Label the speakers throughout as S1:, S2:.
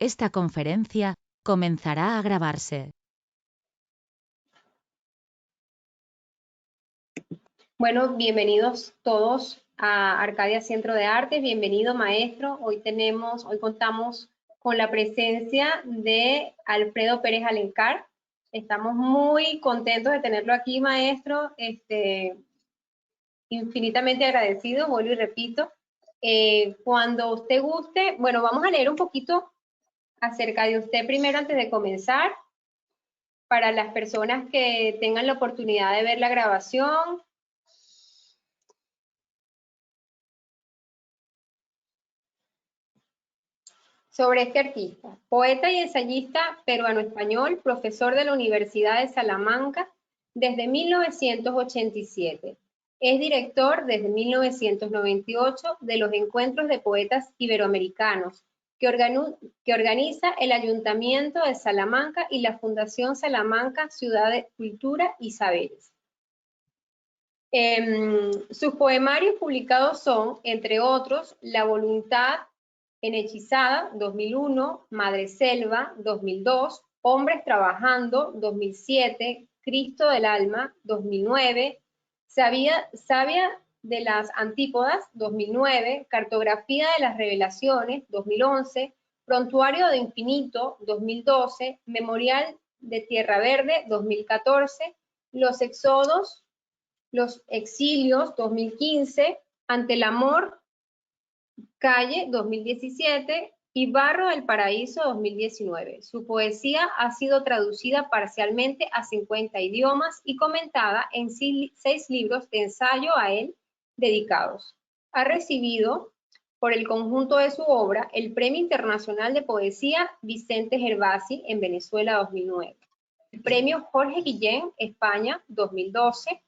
S1: Esta conferencia comenzará a grabarse.
S2: Bueno, bienvenidos todos a Arcadia Centro de Artes. Bienvenido, maestro. Hoy contamos con la presencia de Alfredo Pérez Alencar. Estamos muy contentos de tenerlo aquí, maestro. Infinitamente agradecido, vuelvo y repito. Cuando usted guste, bueno, vamos a leer un poquito acerca de usted primero antes de comenzar, para las personas que tengan la oportunidad de ver la grabación. Sobre este artista, poeta y ensayista peruano-español, profesor de la Universidad de Salamanca desde 1987. Es director desde 1998 de los Encuentros de Poetas Iberoamericanos, que organiza el Ayuntamiento de Salamanca y la Fundación Salamanca Ciudad de Cultura y Saberes. Sus poemarios publicados son, entre otros, La Voluntad Enhechizada, 2001, Madre Selva, 2002, Hombres Trabajando, 2007, Cristo del Alma, 2009, Sabia de las Antípodas, 2009, Cartografía de las Revelaciones, 2011, Prontuario de Infinito, 2012, Memorial de Tierra Verde, 2014, Los Éxodos, Los Exilios, 2015, Ante el Amor, Calle, 2017, y Barro del Paraíso, 2019. Su poesía ha sido traducida parcialmente a 50 idiomas y comentada en 6 libros de ensayo a él dedicados. Ha recibido, por el conjunto de su obra, el Premio Internacional de Poesía Vicente Gervasi en Venezuela, 2009. El Premio Jorge Guillén, España, 2012.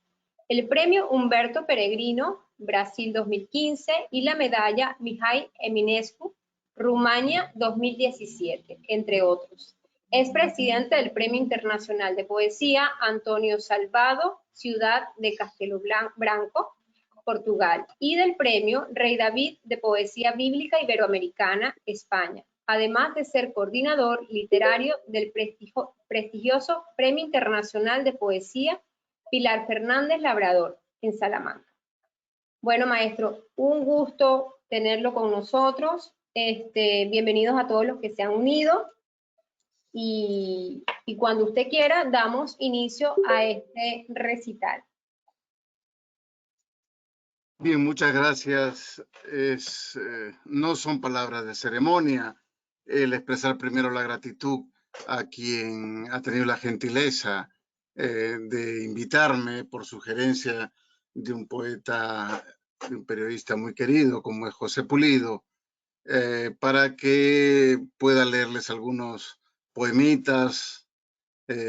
S2: El Premio Humberto Peregrino, Brasil, 2015, y la medalla Mihai Eminescu, Rumania, 2017, entre otros. Es presidente del Premio Internacional de Poesía Antonio Salvado, Ciudad de Castelo Branco, Portugal, y del Premio Rey David de Poesía Bíblica Iberoamericana, España, además de ser coordinador literario del prestigioso Premio Internacional de Poesía Pilar Fernández Labrador, en Salamanca. Bueno, maestro, un gusto tenerlo con nosotros. Bienvenidos a todos los que se han unido. Y cuando usted quiera, damos inicio a este recital.
S3: Bien, muchas gracias. No son palabras de ceremonia el expresar primero la gratitud a quien ha tenido la gentileza de invitarme por sugerencia de un poeta, de un periodista muy querido como es José Pulido, para que pueda leerles algunos poemitas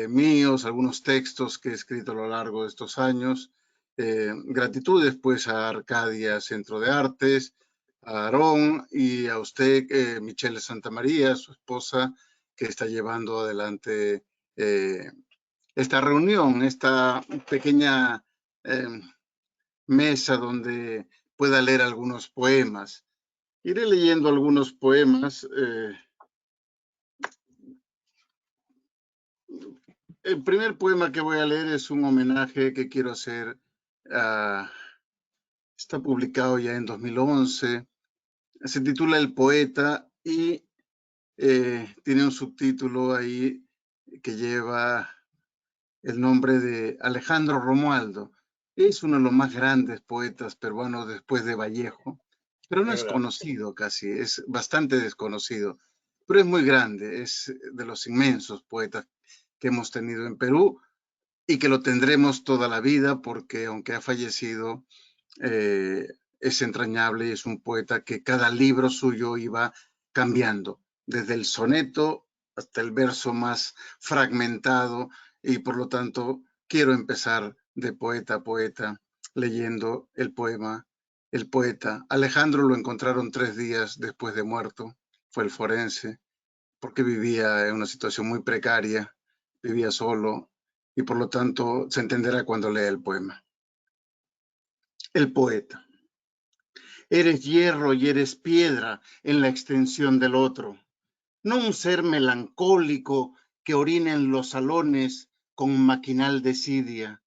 S3: míos, algunos textos que he escrito a lo largo de estos años. Gratitudes pues a Arcadia Centro de Artes, a Aarón y a usted, Michelle Santamaría, su esposa, que está llevando adelante esta reunión, esta pequeña mesa donde pueda leer algunos poemas. Iré leyendo algunos poemas. El primer poema que voy a leer es un homenaje que quiero hacer. Está publicado ya en 2011. Se titula El Poeta y tiene un subtítulo ahí que lleva el nombre de Alejandro Romualdo. Es uno de los más grandes poetas peruanos después de Vallejo, pero no es conocido casi, es bastante desconocido, pero es muy grande, es de los inmensos poetas que hemos tenido en Perú y que lo tendremos toda la vida porque aunque ha fallecido, es entrañable y es un poeta que cada libro suyo iba cambiando, desde el soneto hasta el verso más fragmentado, y por lo tanto quiero empezar de poeta a poeta leyendo el poema El Poeta. Alejandro lo encontraron 3 días después de muerto, fue el forense, porque vivía en una situación muy precaria, vivía solo, y por lo tanto se entenderá cuando lea el poema. El Poeta. Eres hierro y eres piedra en la extensión del otro. no un ser melancólico que orina en los salones con maquinal desidia,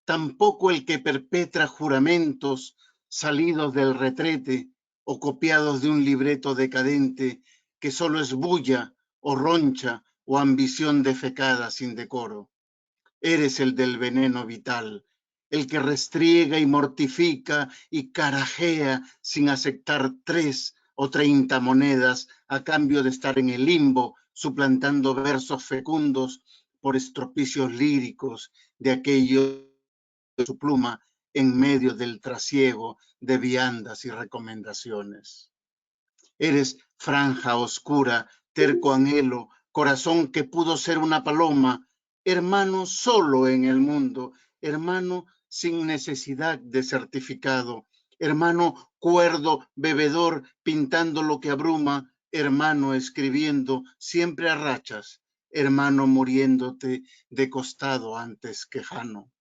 S3: tampoco el que perpetra juramentos salidos del retrete o copiados de un libreto decadente que solo es bulla o roncha o ambición defecada sin decoro. Eres el del veneno vital, el que restriega y mortifica y carajea sin aceptar 3 o 30 monedas a cambio de estar en el limbo, suplantando versos fecundos por estropicios líricos de aquello de su pluma en medio del trasiego de viandas y recomendaciones. Eres franja oscura, terco anhelo, corazón que pudo ser una paloma, hermano solo en el mundo, hermano sin necesidad de certificado, hermano cuerdo, bebedor, pintando lo que abruma, hermano escribiendo siempre a rachas, hermano muriéndote de costado antes quejano.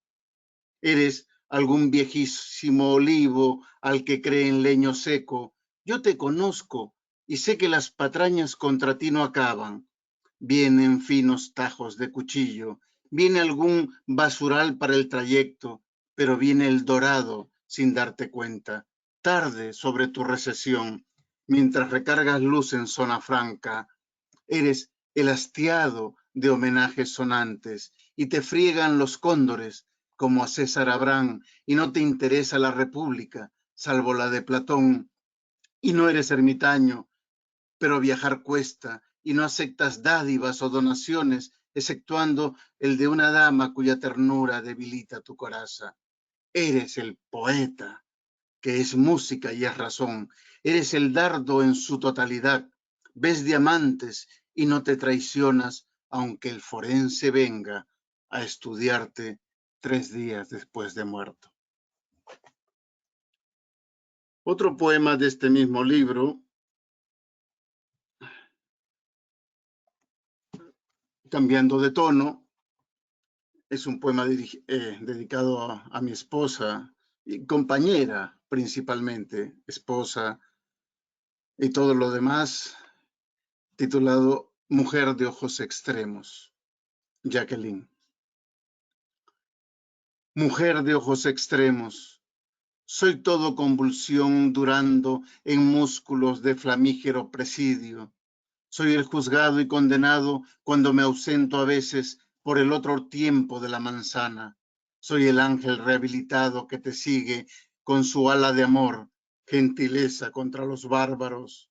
S3: Eres algún viejísimo olivo al que cree en leño seco. Yo te conozco y sé que las patrañas contra ti no acaban. Vienen finos tajos de cuchillo, viene algún basural para el trayecto, pero viene el dorado sin darte cuenta, tarde sobre tu recesión, mientras recargas luz en zona franca. Eres el hastiado de homenajes sonantes y te friegan los cóndores como a César Abraham y no te interesa la república, salvo la de Platón, y no eres ermitaño, pero viajar cuesta y no aceptas dádivas o donaciones, exceptuando el de una dama cuya ternura debilita tu coraza. Eres el poeta, que es música y es razón. Eres el dardo en su totalidad. Ves diamantes y no te traicionas, aunque el forense venga a estudiarte 3 días después de muerto. Otro poema de este mismo libro, cambiando de tono, es un poema dedicado a mi esposa y compañera principalmente, esposa y todo lo demás, titulado Mujer de ojos extremos, Jacqueline. Mujer de ojos extremos, soy todo convulsión durando en músculos de flamígero presidio. Soy el juzgado y condenado cuando me ausento a veces por el otro tiempo de la manzana. Soy el ángel rehabilitado que te sigue con su ala de amor, gentileza contra los bárbaros.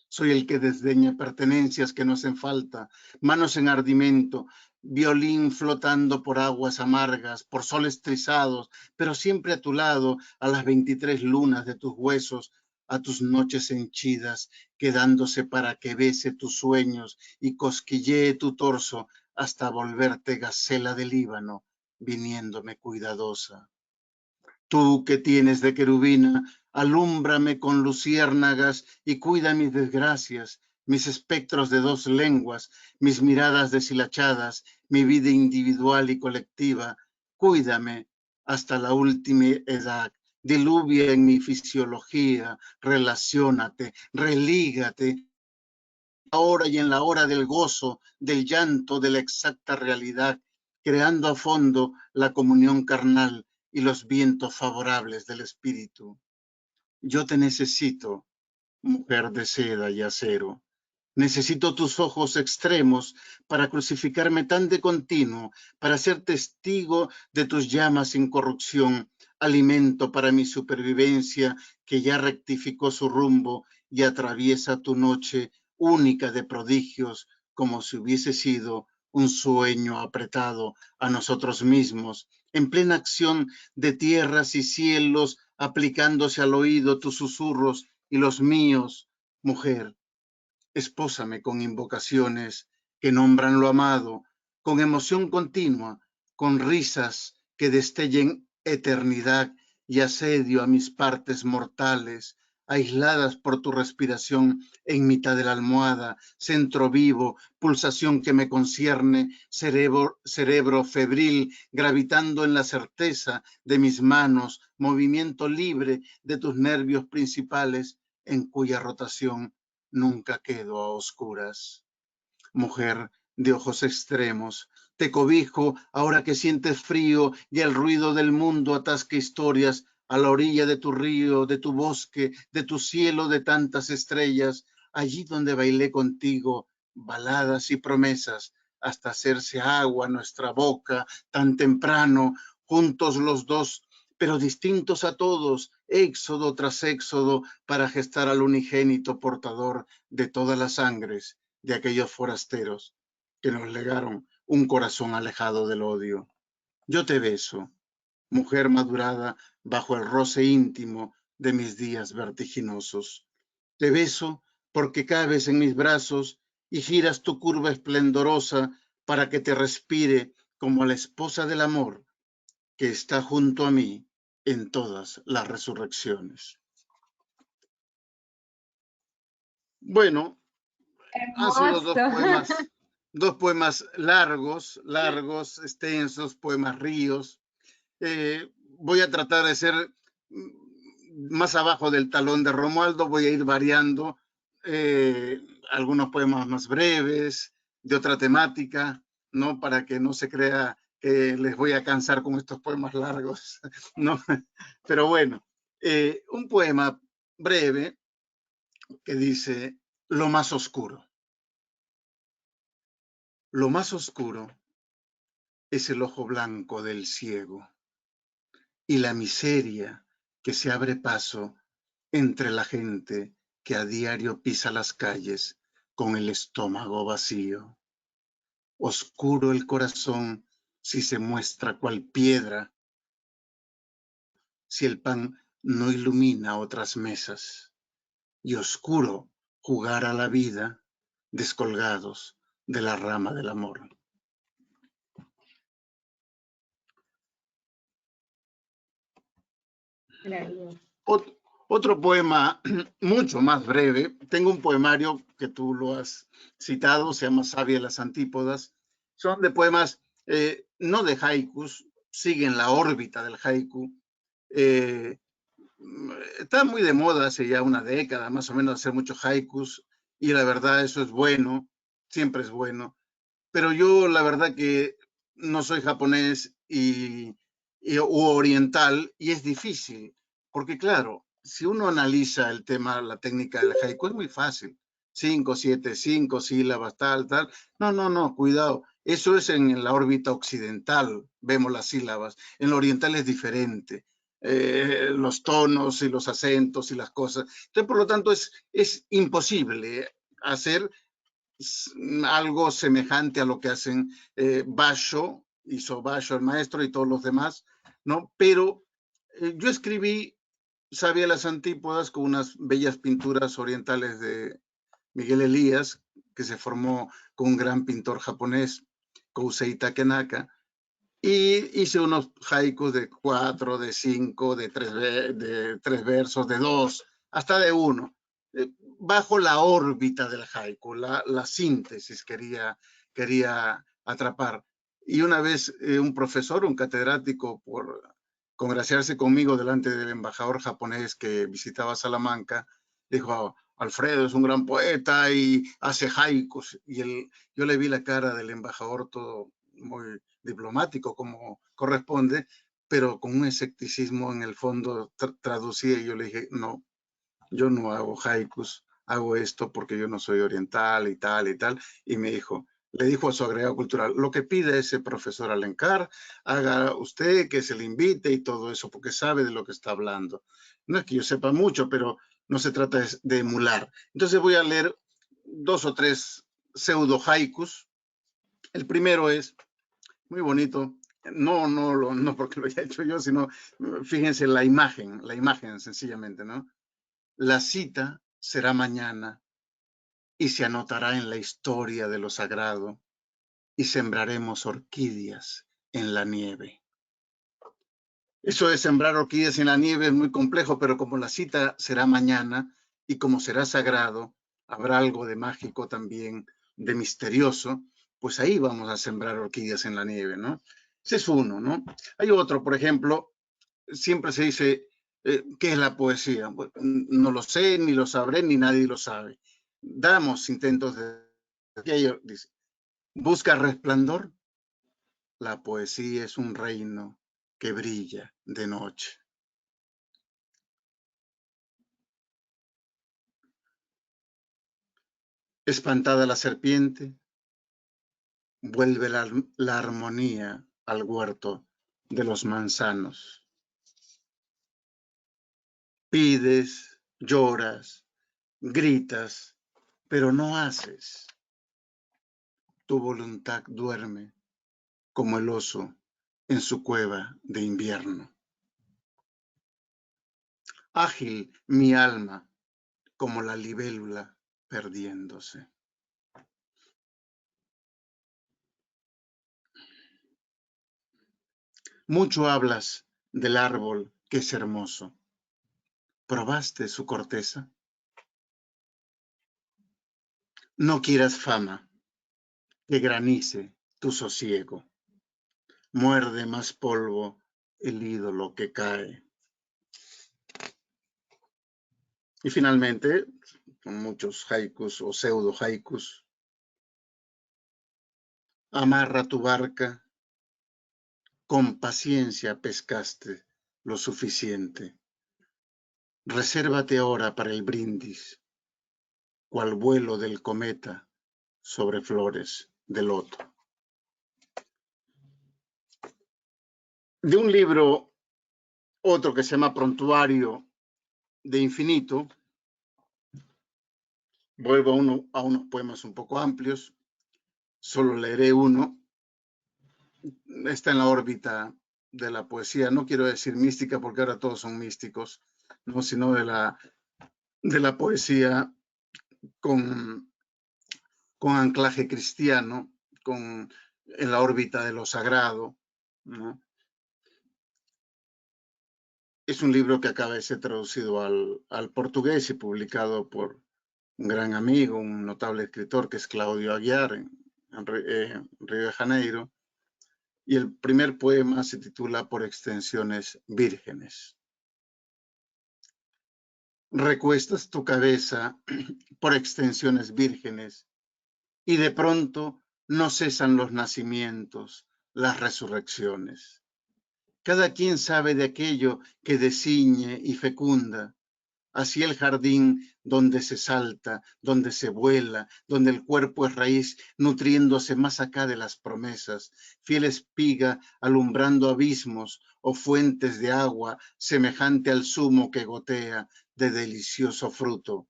S3: Soy el que desdeña pertenencias que no hacen falta, manos en ardimento, violín flotando por aguas amargas, por soles trizados, pero siempre a tu lado, a las 23 lunas de tus huesos, a tus noches henchidas, quedándose para que bese tus sueños y cosquillee tu torso hasta volverte gacela del Líbano, viniéndome cuidadosa. Tú que tienes de querubina, alúmbrame con luciérnagas y cuida mis desgracias, mis espectros de 2 lenguas, mis miradas deshilachadas, mi vida individual y colectiva. Cuídame hasta la última edad. Diluvia en mi fisiología, relaciónate, relígate. Ahora y en la hora del gozo, del llanto, de la exacta realidad, creando a fondo la comunión carnal y los vientos favorables del espíritu. Yo te necesito, mujer de seda y acero. Necesito tus ojos extremos para crucificarme tan de continuo, para ser testigo de tus llamas sin corrupción, alimento para mi supervivencia que ya rectificó su rumbo y atraviesa tu noche única de prodigios como si hubiese sido un sueño apretado a nosotros mismos, en plena acción de tierras y cielos, aplicándose al oído tus susurros y los míos, mujer. Espósame con invocaciones que nombran lo amado, con emoción continua, con risas que destellen eternidad y asedio a mis partes mortales, aisladas por tu respiración en mitad de la almohada, centro vivo, pulsación que me concierne, cerebro febril, gravitando en la certeza de mis manos, movimiento libre de tus nervios principales, en cuya rotación nunca quedo a oscuras. Mujer de ojos extremos, te cobijo ahora que sientes frío y el ruido del mundo atasca historias a la orilla de tu río, de tu bosque, de tu cielo de tantas estrellas, allí donde bailé contigo baladas y promesas hasta hacerse agua nuestra boca tan temprano, juntos los dos, pero distintos a todos, éxodo tras éxodo, para gestar al unigénito portador de todas las sangres de aquellos forasteros que nos legaron un corazón alejado del odio. Yo te beso, mujer madurada bajo el roce íntimo de mis días vertiginosos. Te beso porque cabes en mis brazos y giras tu curva esplendorosa para que te respire como la esposa del amor que está junto a mí en todas las resurrecciones. Bueno, han sido
S2: Hermoso.
S3: dos poemas largos, extensos, poemas ríos. Voy a tratar de ser más abajo del talón de Romualdo, voy a ir variando algunos poemas más breves, de otra temática, ¿no? Para que no se crea que les voy a cansar con estos poemas largos, ¿no? Pero bueno, un poema breve que dice: lo más oscuro. Lo más oscuro es el ojo blanco del ciego y la miseria que se abre paso entre la gente que a diario pisa las calles con el estómago vacío. Oscuro el corazón si se muestra cual piedra, si el pan no ilumina otras mesas, y oscuro jugar a la vida descolgados de la rama del amor. Otro poema mucho más breve. Tengo un poemario que tú lo has citado, se llama Sabia las Antípodas. Son de poemas, no de haikus, siguen la órbita del haiku. Está muy de moda hace ya una década, más o menos, hacer muchos haikus, y la verdad eso es bueno, siempre es bueno. Pero yo la verdad que no soy japonés u oriental, y es difícil, porque claro, si uno analiza el tema, la técnica del haiku, es muy fácil. 5, 7, 5 sílabas, tal. No, cuidado. Eso es en la órbita occidental, vemos las sílabas. En lo oriental es diferente. Los tonos y los acentos y las cosas. Entonces, por lo tanto, es imposible hacer algo semejante a lo que hacen Basho, hizo Basho el maestro y todos los demás, ¿no? Pero yo escribí Sabia las Antípodas con unas bellas pinturas orientales de Miguel Elías, que se formó con un gran pintor japonés, Kousei Takenaka, y hice unos haikus de 4, de 5, de 3 versos, de 2, hasta de 1, bajo la órbita del haiku, la síntesis quería atrapar. Y una vez un profesor, un catedrático, por congraciarse conmigo delante del embajador japonés que visitaba Salamanca, dijo: Alfredo es un gran poeta y hace haikus. Y yo le vi la cara del embajador todo muy diplomático como corresponde, pero con un escepticismo en el fondo traducía, y yo le dije: no, yo no hago haikus, hago esto porque yo no soy oriental y tal y tal. Y me dijo, le dijo a su agregado cultural: lo que pide ese profesor Alencar, haga usted, que se le invite y todo eso, porque sabe de lo que está hablando. No es que yo sepa mucho, pero no se trata de emular. Entonces voy a leer 2 o 3 pseudo haikus. El primero es muy bonito. No porque lo haya hecho yo, sino fíjense la imagen sencillamente, ¿no? La cita será mañana y se anotará en la historia de lo sagrado y sembraremos orquídeas en la nieve. Eso de sembrar orquídeas en la nieve es muy complejo, pero como la cita será mañana y como será sagrado, habrá algo de mágico también, de misterioso, pues ahí vamos a sembrar orquídeas en la nieve, ¿no? Ese es uno, ¿no? Hay otro, por ejemplo, siempre se dice, ¿qué es la poesía? Bueno, no lo sé, ni lo sabré, ni nadie lo sabe. damos intentos de aquello. Dice, busca resplandor. La poesía es un reino que brilla de noche. Espantada la serpiente, vuelve la armonía al huerto de los manzanos. Pides, lloras, gritas, pero no haces. Tu voluntad duerme como el oso en su cueva de invierno. Ágil mi alma como la libélula perdiéndose. Mucho hablas del árbol que es hermoso. ¿Probaste su corteza? No quieras fama, que granice tu sosiego. Muerde más polvo el ídolo que cae. Y finalmente, con muchos haikus o pseudo haikus, amarra tu barca, con paciencia pescaste lo suficiente. Resérvate ahora para el brindis, cual vuelo del cometa sobre flores de loto. De un libro, otro que se llama Prontuario de Infinito, vuelvo a unos poemas un poco amplios, solo leeré uno. Está en la órbita de la poesía, no quiero decir mística porque ahora todos son místicos, ¿no? Sino de la poesía con anclaje cristiano, en la órbita de lo sagrado, ¿no? Es un libro que acaba de ser traducido al portugués y publicado por un gran amigo, un notable escritor que es Claudio Aguiar en Río de Janeiro. Y el primer poema se titula Por extensiones vírgenes. Recuestas tu cabeza por extensiones vírgenes y de pronto no cesan los nacimientos, las resurrecciones. Cada quien sabe de aquello que desciñe y fecunda, así el jardín donde se salta, donde se vuela, donde el cuerpo es raíz, nutriéndose más acá de las promesas, fiel espiga alumbrando abismos o fuentes de agua, semejante al zumo que gotea de delicioso fruto.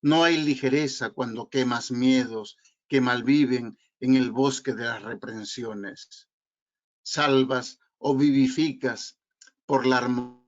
S3: No hay ligereza cuando quemas miedos que malviven en el bosque de las reprensiones. Salvas o vivificas por la armonía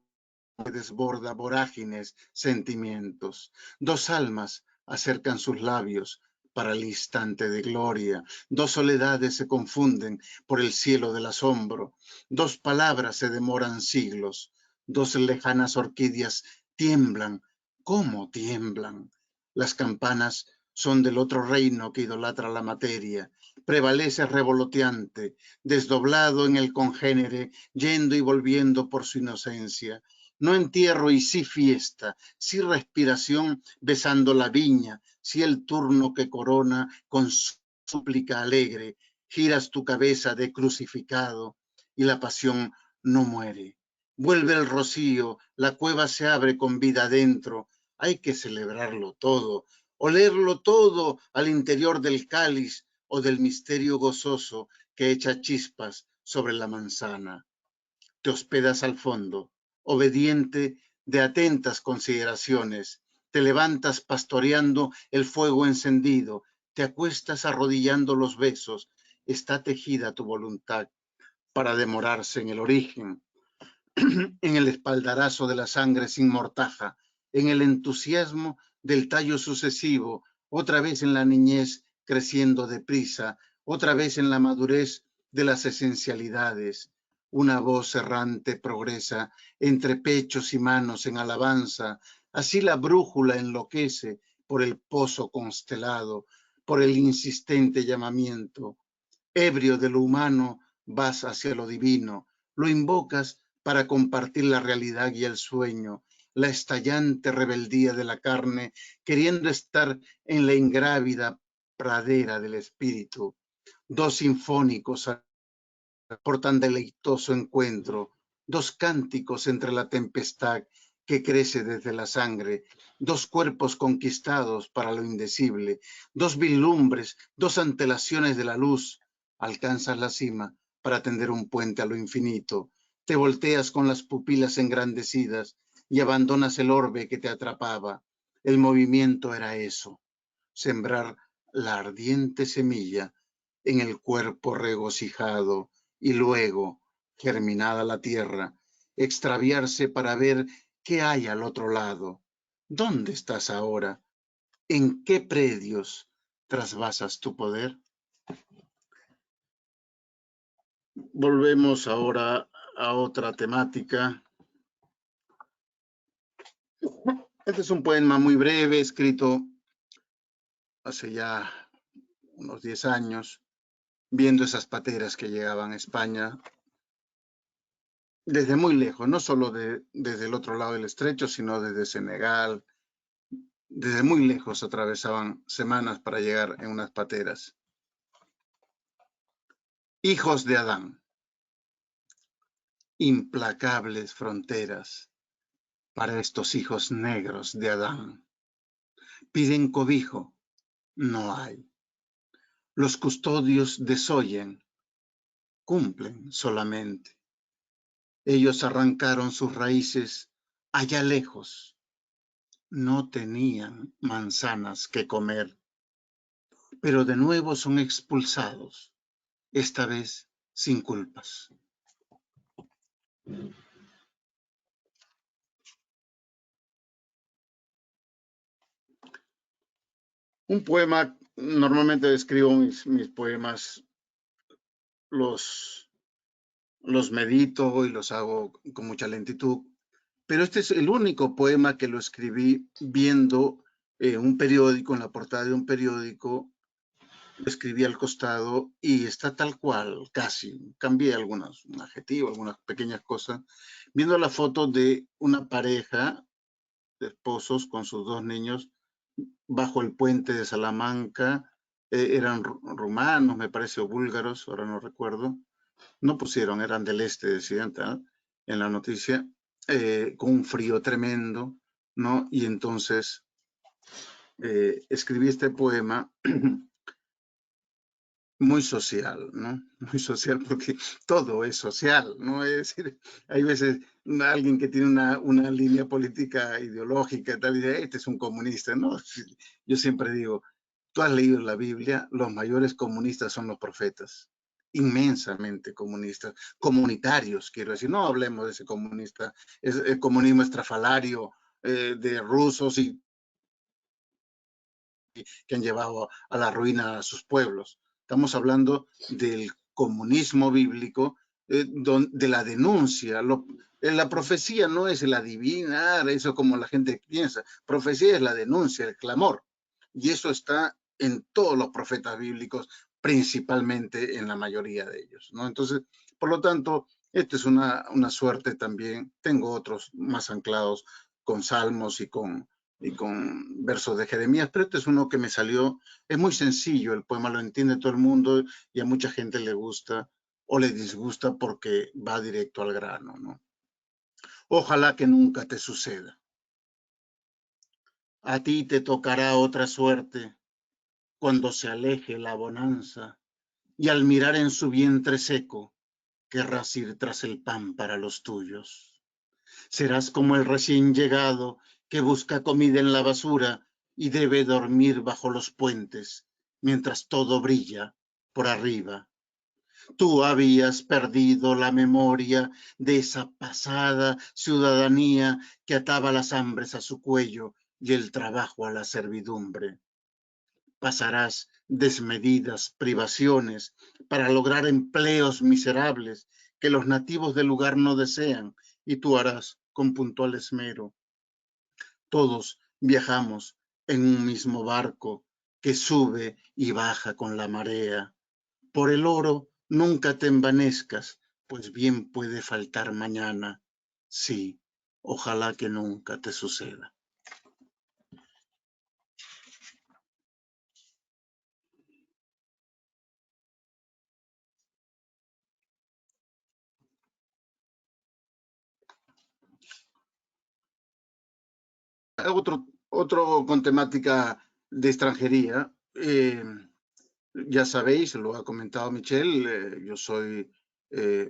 S3: que desborda vorágines sentimientos. Dos almas acercan sus labios para el instante de gloria. Dos soledades se confunden por el cielo del asombro. Dos palabras se demoran siglos. Dos lejanas orquídeas tiemblan. ¿Cómo tiemblan? Las campanas son del otro reino que idolatra la materia. Prevalece revoloteante, desdoblado en el congénere, yendo y volviendo por su inocencia. No entierro y sí fiesta, sí respiración besando la viña, sí el turno que corona con súplica alegre, giras tu cabeza de crucificado y la pasión no muere. Vuelve el rocío, la cueva se abre con vida adentro, hay que celebrarlo todo, olerlo todo al interior del cáliz o del misterio gozoso que echa chispas sobre la manzana. Te hospedas al fondo, obediente de atentas consideraciones, te levantas pastoreando el fuego encendido, te acuestas arrodillando los besos, está tejida tu voluntad para demorarse en el origen, en el espaldarazo de la sangre sin mortaja, en el entusiasmo del tallo sucesivo, otra vez en la niñez creciendo deprisa, otra vez en la madurez de las esencialidades. Una voz errante progresa entre pechos y manos en alabanza, así la brújula enloquece por el pozo constelado, por el insistente llamamiento. Ebrio de lo humano, vas hacia lo divino, lo invocas para compartir la realidad y el sueño. la estallante rebeldía de la carne, queriendo estar en la ingrávida pradera del espíritu. Dos sinfónicos por tan deleitoso encuentro, dos cánticos entre la tempestad que crece desde la sangre, dos cuerpos conquistados para lo indecible, dos vislumbres, dos antelaciones de la luz. Alcanzas la cima para tender un puente a lo infinito, te volteas con las pupilas engrandecidas y abandonas el orbe que te atrapaba. El movimiento era eso, sembrar la ardiente semilla en el cuerpo regocijado y luego, germinada la tierra, extraviarse para ver qué hay al otro lado. ¿Dónde estás ahora? ¿En qué predios trasvasas tu poder? Volvemos ahora a otra temática. Este es un poema muy breve, escrito hace ya unos 10 años, viendo esas pateras que llegaban a España desde muy lejos, no solo desde el otro lado del estrecho, sino desde Senegal. Desde muy lejos atravesaban semanas para llegar en unas pateras. Hijos de Adán, implacables fronteras para estos hijos negros de Adán. Piden cobijo, no hay. Los custodios desoyen, cumplen solamente. Ellos arrancaron sus raíces allá lejos. No tenían manzanas que comer, pero de nuevo son expulsados, esta vez sin culpas. Un poema, normalmente escribo mis poemas, los medito y los hago con mucha lentitud, pero este es el único poema que lo escribí viendo un periódico, en la portada de un periódico, lo escribí al costado y está tal cual, casi. Cambié un adjetivo, algunas pequeñas cosas, viendo la foto de una pareja de esposos con sus dos niños bajo el puente de Salamanca. Eran rumanos, me parece, o búlgaros, ahora no recuerdo. No pusieron, eran del este, decían, en la noticia, con un frío tremendo, ¿no? Y entonces escribí este poema muy social, ¿no? Muy social porque todo es social, ¿no? Es decir, hay veces alguien que tiene una línea política ideológica y tal, y dice, este es un comunista, ¿no? Yo siempre digo, tú has leído la Biblia, los mayores comunistas son los profetas, inmensamente comunistas, comunitarios, quiero decir, no hablemos de ese comunista, es el comunismo estrafalario de rusos y que han llevado a la ruina a sus pueblos. Estamos hablando del comunismo bíblico, de la denuncia. La profecía no es el adivinar, eso como la gente piensa. Profecía es la denuncia, el clamor. Y eso está en todos los profetas bíblicos, principalmente en la mayoría de ellos, ¿no? Entonces, por lo tanto, esta es una suerte también. Tengo otros más anclados con salmos y con versos de Jeremías, pero este es uno que me salió, es muy sencillo, el poema lo entiende todo el mundo y a mucha gente le gusta o le disgusta porque va directo al grano, ¿no? Ojalá que nunca te suceda. A ti te tocará otra suerte cuando se aleje la bonanza y al mirar en su vientre seco querrás ir tras el pan para los tuyos. Serás como el recién llegado que busca comida en la basura y debe dormir bajo los puentes mientras todo brilla por arriba. Tú habías perdido la memoria de esa pasada ciudadanía que ataba las hambres a su cuello y el trabajo a la servidumbre. Pasarás desmedidas privaciones para lograr empleos miserables que los nativos del lugar no desean, y tú harás con puntual esmero. Todos viajamos en un mismo barco que sube y baja con la marea. Por el oro nunca te envanezcas, pues bien puede faltar mañana. Sí, Ojalá que nunca te suceda. Otro con temática de extranjería. Ya sabéis, lo ha comentado Michelle, yo soy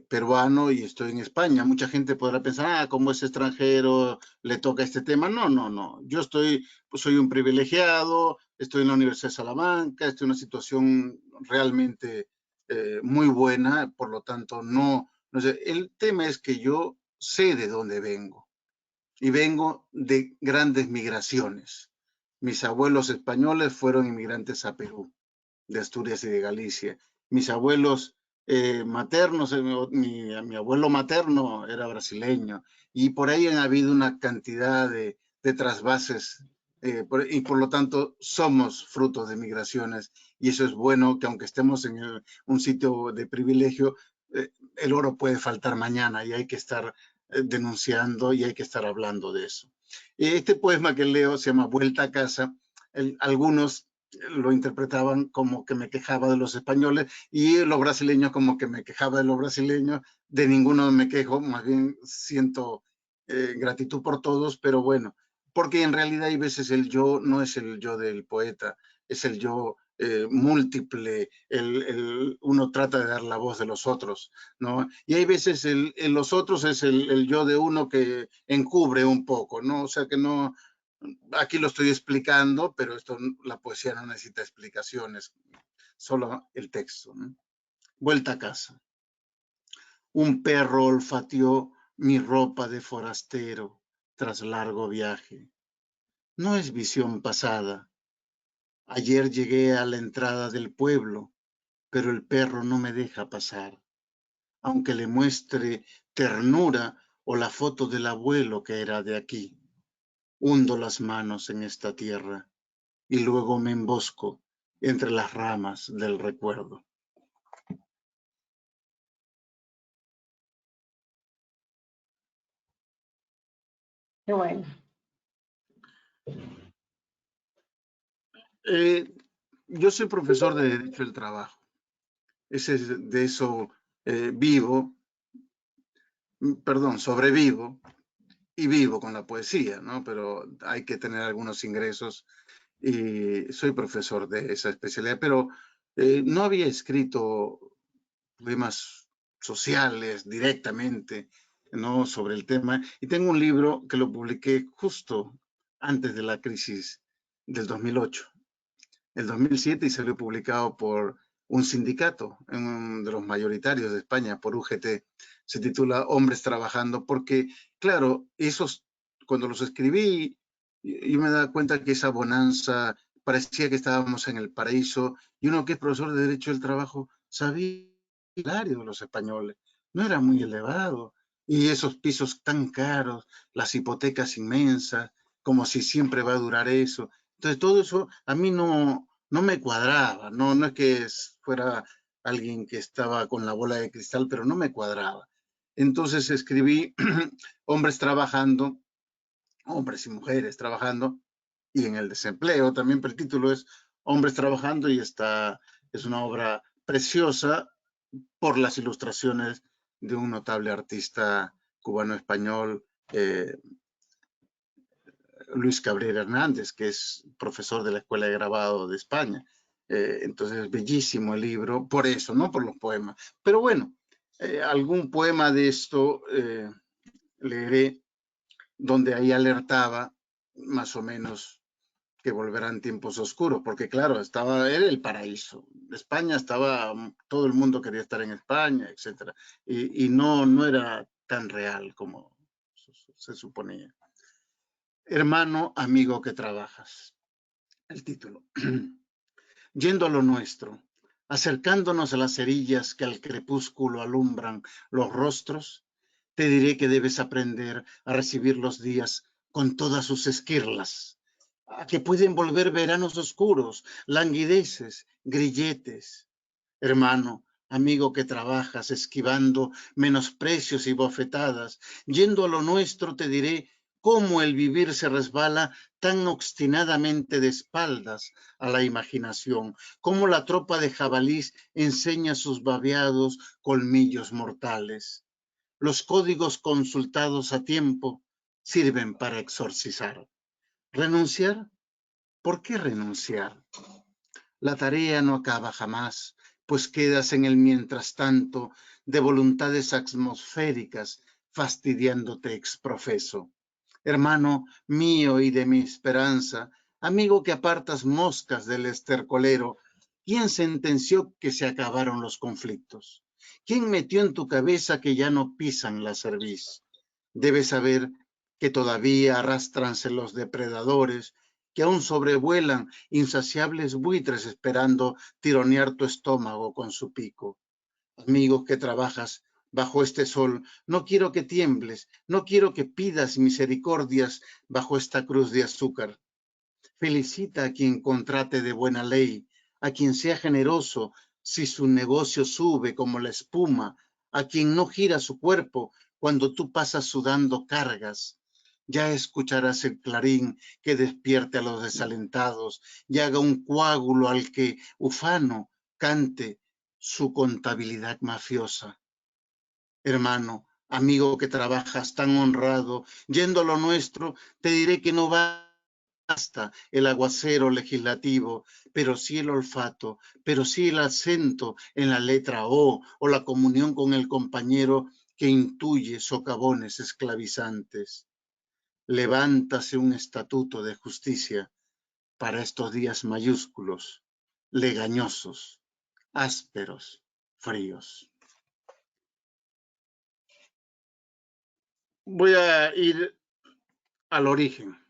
S3: peruano y estoy en España. Mucha gente podrá pensar, como es extranjero, le toca este tema. No, no, no. Yo soy un privilegiado, estoy en la Universidad de Salamanca, estoy en una situación realmente muy buena, por lo tanto, no sé. El tema es que yo sé de dónde vengo y vengo de grandes migraciones. Mis abuelos españoles fueron inmigrantes a Perú, de Asturias y de Galicia. Mis abuelos maternos, mi abuelo materno era brasileño, y por ahí han habido una cantidad de trasvases, y por lo tanto somos frutos de migraciones, y eso es bueno, que aunque estemos en un sitio de privilegio, el oro puede faltar mañana y hay que estar denunciando y hay que estar hablando de eso. Este poema que leo se llama Vuelta a casa. Algunos lo interpretaban como que me quejaba de los españoles y los brasileños como que me quejaba de los brasileños. De ninguno me quejo, más bien siento gratitud por todos, pero bueno, porque en realidad hay veces el yo no es el yo del poeta, es el yo múltiple, uno trata de dar la voz de los otros, ¿no? Y hay veces los otros es el yo de uno que encubre un poco, ¿no? O sea que no, aquí lo estoy explicando, pero la poesía no necesita explicaciones, solo el texto, ¿no? Vuelta a casa. Un perro olfateó mi ropa de forastero tras largo viaje. No es visión pasada. Ayer llegué a la entrada del pueblo, pero el perro no me deja pasar, aunque le muestre ternura o la foto del abuelo que era de aquí. Hundo las manos en esta tierra y luego me embosco entre las ramas del recuerdo.
S2: Qué bueno.
S3: Yo soy profesor de Derecho del Trabajo. De eso sobrevivo y vivo con la poesía, ¿no? Pero hay que tener algunos ingresos y soy profesor de esa especialidad, pero no había escrito poemas sociales directamente, ¿no? Sobre el tema. Y tengo un libro que lo publiqué justo antes de la crisis del 2008, el 2007, y salió publicado por un sindicato, uno de los mayoritarios de España, por UGT. Se titula Hombres Trabajando, porque, claro, cuando los escribí, yo me daba cuenta que esa bonanza parecía que estábamos en el paraíso, y uno que es profesor de Derecho del Trabajo sabía el salario de los españoles, no era muy elevado, y esos pisos tan caros, las hipotecas inmensas, como si siempre va a durar eso. Entonces todo eso a mí no me cuadraba, no es que fuera alguien que estaba con la bola de cristal, pero no me cuadraba. Entonces escribí hombres trabajando, hombres y mujeres trabajando, y en el desempleo también, pero el título es Hombres trabajando, y es una obra preciosa por las ilustraciones de un notable artista cubano-español, Luis Cabrera Hernández, que es profesor de la Escuela de Grabado de España. Entonces, bellísimo el libro, por eso, no por los poemas. Pero bueno, algún poema de esto leeré, donde ahí alertaba más o menos que volverán tiempos oscuros, porque claro, era el paraíso. España estaba, todo el mundo quería estar en España, etc. Y no era tan real como se suponía. Hermano, amigo que trabajas. El título. Yendo a lo nuestro, acercándonos a las cerillas que al crepúsculo alumbran los rostros, te diré que debes aprender a recibir los días con todas sus esquirlas, a que pueden volver veranos oscuros, languideces, grilletes. Hermano, amigo que trabajas esquivando menosprecios y bofetadas, yendo a lo nuestro te diré cómo el vivir se resbala tan obstinadamente de espaldas a la imaginación, cómo la tropa de jabalís enseña sus babeados colmillos mortales. Los códigos consultados a tiempo sirven para exorcizar. ¿Renunciar? ¿Por qué renunciar? La tarea no acaba jamás, pues quedas en el mientras tanto de voluntades atmosféricas fastidiándote exprofeso. Hermano mío y de mi esperanza, amigo que apartas moscas del estercolero, ¿quién sentenció que se acabaron los conflictos? ¿Quién metió en tu cabeza que ya no pisan la cerviz? Debes saber que todavía arrastranse los depredadores, que aún sobrevuelan insaciables buitres esperando tironear tu estómago con su pico. Amigo que trabajas bajo este sol, no quiero que tiembles, no quiero que pidas misericordias bajo esta cruz de azúcar. Felicita a quien contrate de buena ley, a quien sea generoso si su negocio sube como la espuma, a quien no gira su cuerpo cuando tú pasas sudando cargas. Ya escucharás el clarín que despierte a los desalentados y haga un coágulo al que, ufano, cante su contabilidad mafiosa. Hermano, amigo que trabajas tan honrado, yendo a lo nuestro, te diré que no basta el aguacero legislativo, pero sí el olfato, pero sí el acento en la letra o la comunión con el compañero que intuye socavones esclavizantes. Levántase un estatuto de justicia para estos días mayúsculos, legañosos, ásperos, fríos. Voy a ir al origen.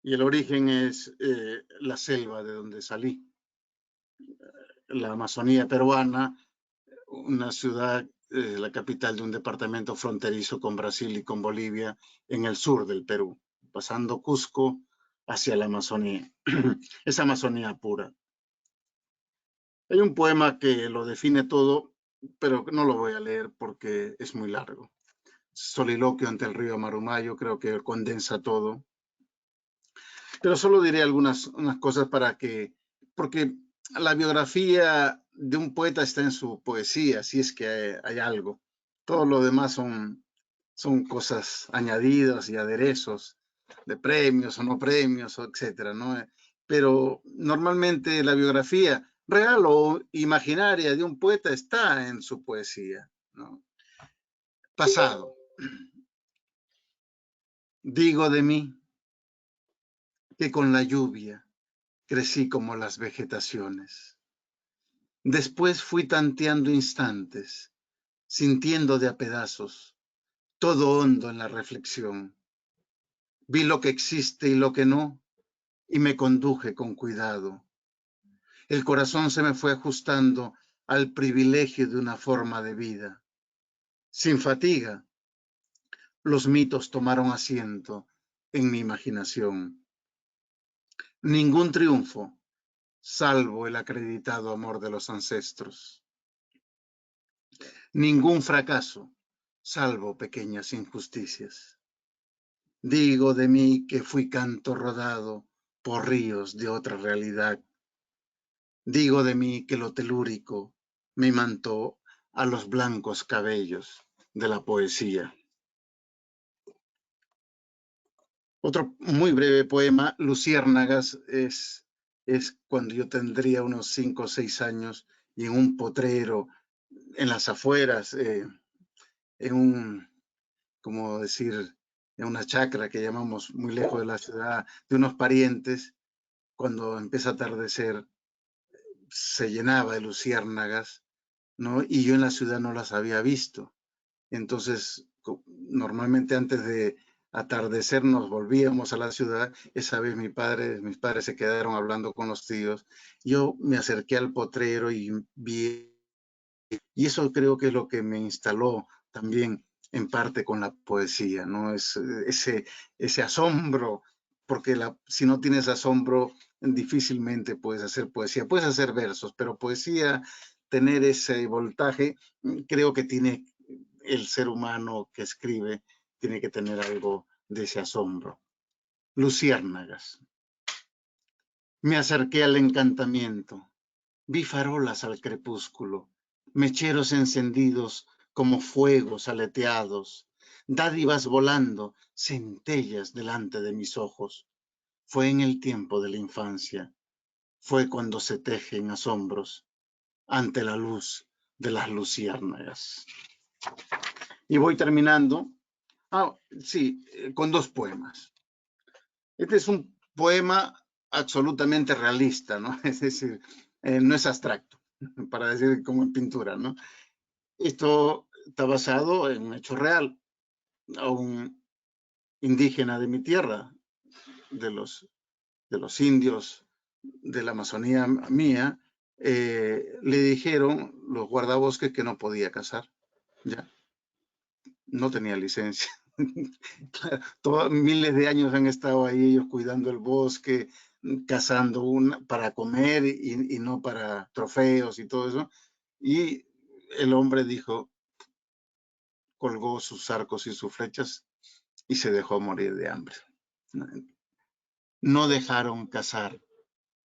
S3: Y el origen es la selva de donde salí, la Amazonía peruana, una ciudad, la capital de un departamento fronterizo con Brasil y con Bolivia en el sur del Perú, pasando Cusco hacia la Amazonía. Es Amazonía pura. Hay un poema que lo define todo, pero no lo voy a leer porque es muy largo. Soliloquio ante el río Marumayo, creo que condensa todo. Pero solo diré unas cosas porque la biografía de un poeta está en su poesía, si es que hay algo. Todo lo demás son cosas añadidas y aderezos de premios o no premios, etcétera, ¿no? Pero normalmente la biografía real o imaginaria de un poeta está en su poesía, ¿no? Pasado. Digo de mí que con la lluvia crecí como las vegetaciones. Después fui tanteando instantes, sintiendo de a pedazos, todo hondo en la reflexión. Vi lo que existe y lo que no, y me conduje con cuidado. El corazón se me fue ajustando al privilegio de una forma de vida. Sin fatiga, los mitos tomaron asiento en mi imaginación. Ningún triunfo, salvo el acreditado amor de los ancestros. Ningún fracaso, salvo pequeñas injusticias. Digo de mí que fui canto rodado por ríos de otra realidad. Digo de mí que lo telúrico me imantó a los blancos cabellos de la poesía. Otro muy breve poema, Luciérnagas, es cuando yo tendría unos 5 o 6 años y en un potrero, en las afueras, en un, como decir, en una chacra que llamamos muy lejos de la ciudad, de unos parientes, cuando empieza a atardecer, se llenaba de luciérnagas, ¿no? Y yo en la ciudad no las había visto. Entonces, normalmente antes de atardecer nos volvíamos a la ciudad. Esa vez mis padres se quedaron hablando con los tíos. Yo me acerqué al potrero y vi, y eso creo que es lo que me instaló también en parte con la poesía, ¿no? Es ese asombro porque si no tienes asombro, difícilmente puedes hacer poesía. Puedes hacer versos, pero poesía, tener ese voltaje, creo que tiene el ser humano que escribe, tiene que tener algo de ese asombro. Luciérnagas. Me acerqué al encantamiento, vi farolas al crepúsculo, mecheros encendidos como fuegos aleteados, dádivas volando, centellas delante de mis ojos. Fue en el tiempo de la infancia, fue cuando se tejen asombros ante la luz de las luciérnagas. Y voy terminando, sí, con 2 poemas. Este es un poema absolutamente realista, ¿no? Es decir, no es abstracto, para decir como en pintura, ¿no? Esto está basado en un hecho real. A un indígena de mi tierra, de los indios de la Amazonía mía, le dijeron los guardabosques que no podía cazar. Ya, no tenía licencia. Miles de años han estado ahí ellos cuidando el bosque, cazando para comer y no para trofeos y todo eso. Y el hombre dijo, colgó sus arcos y sus flechas y se dejó morir de hambre. No dejaron cazar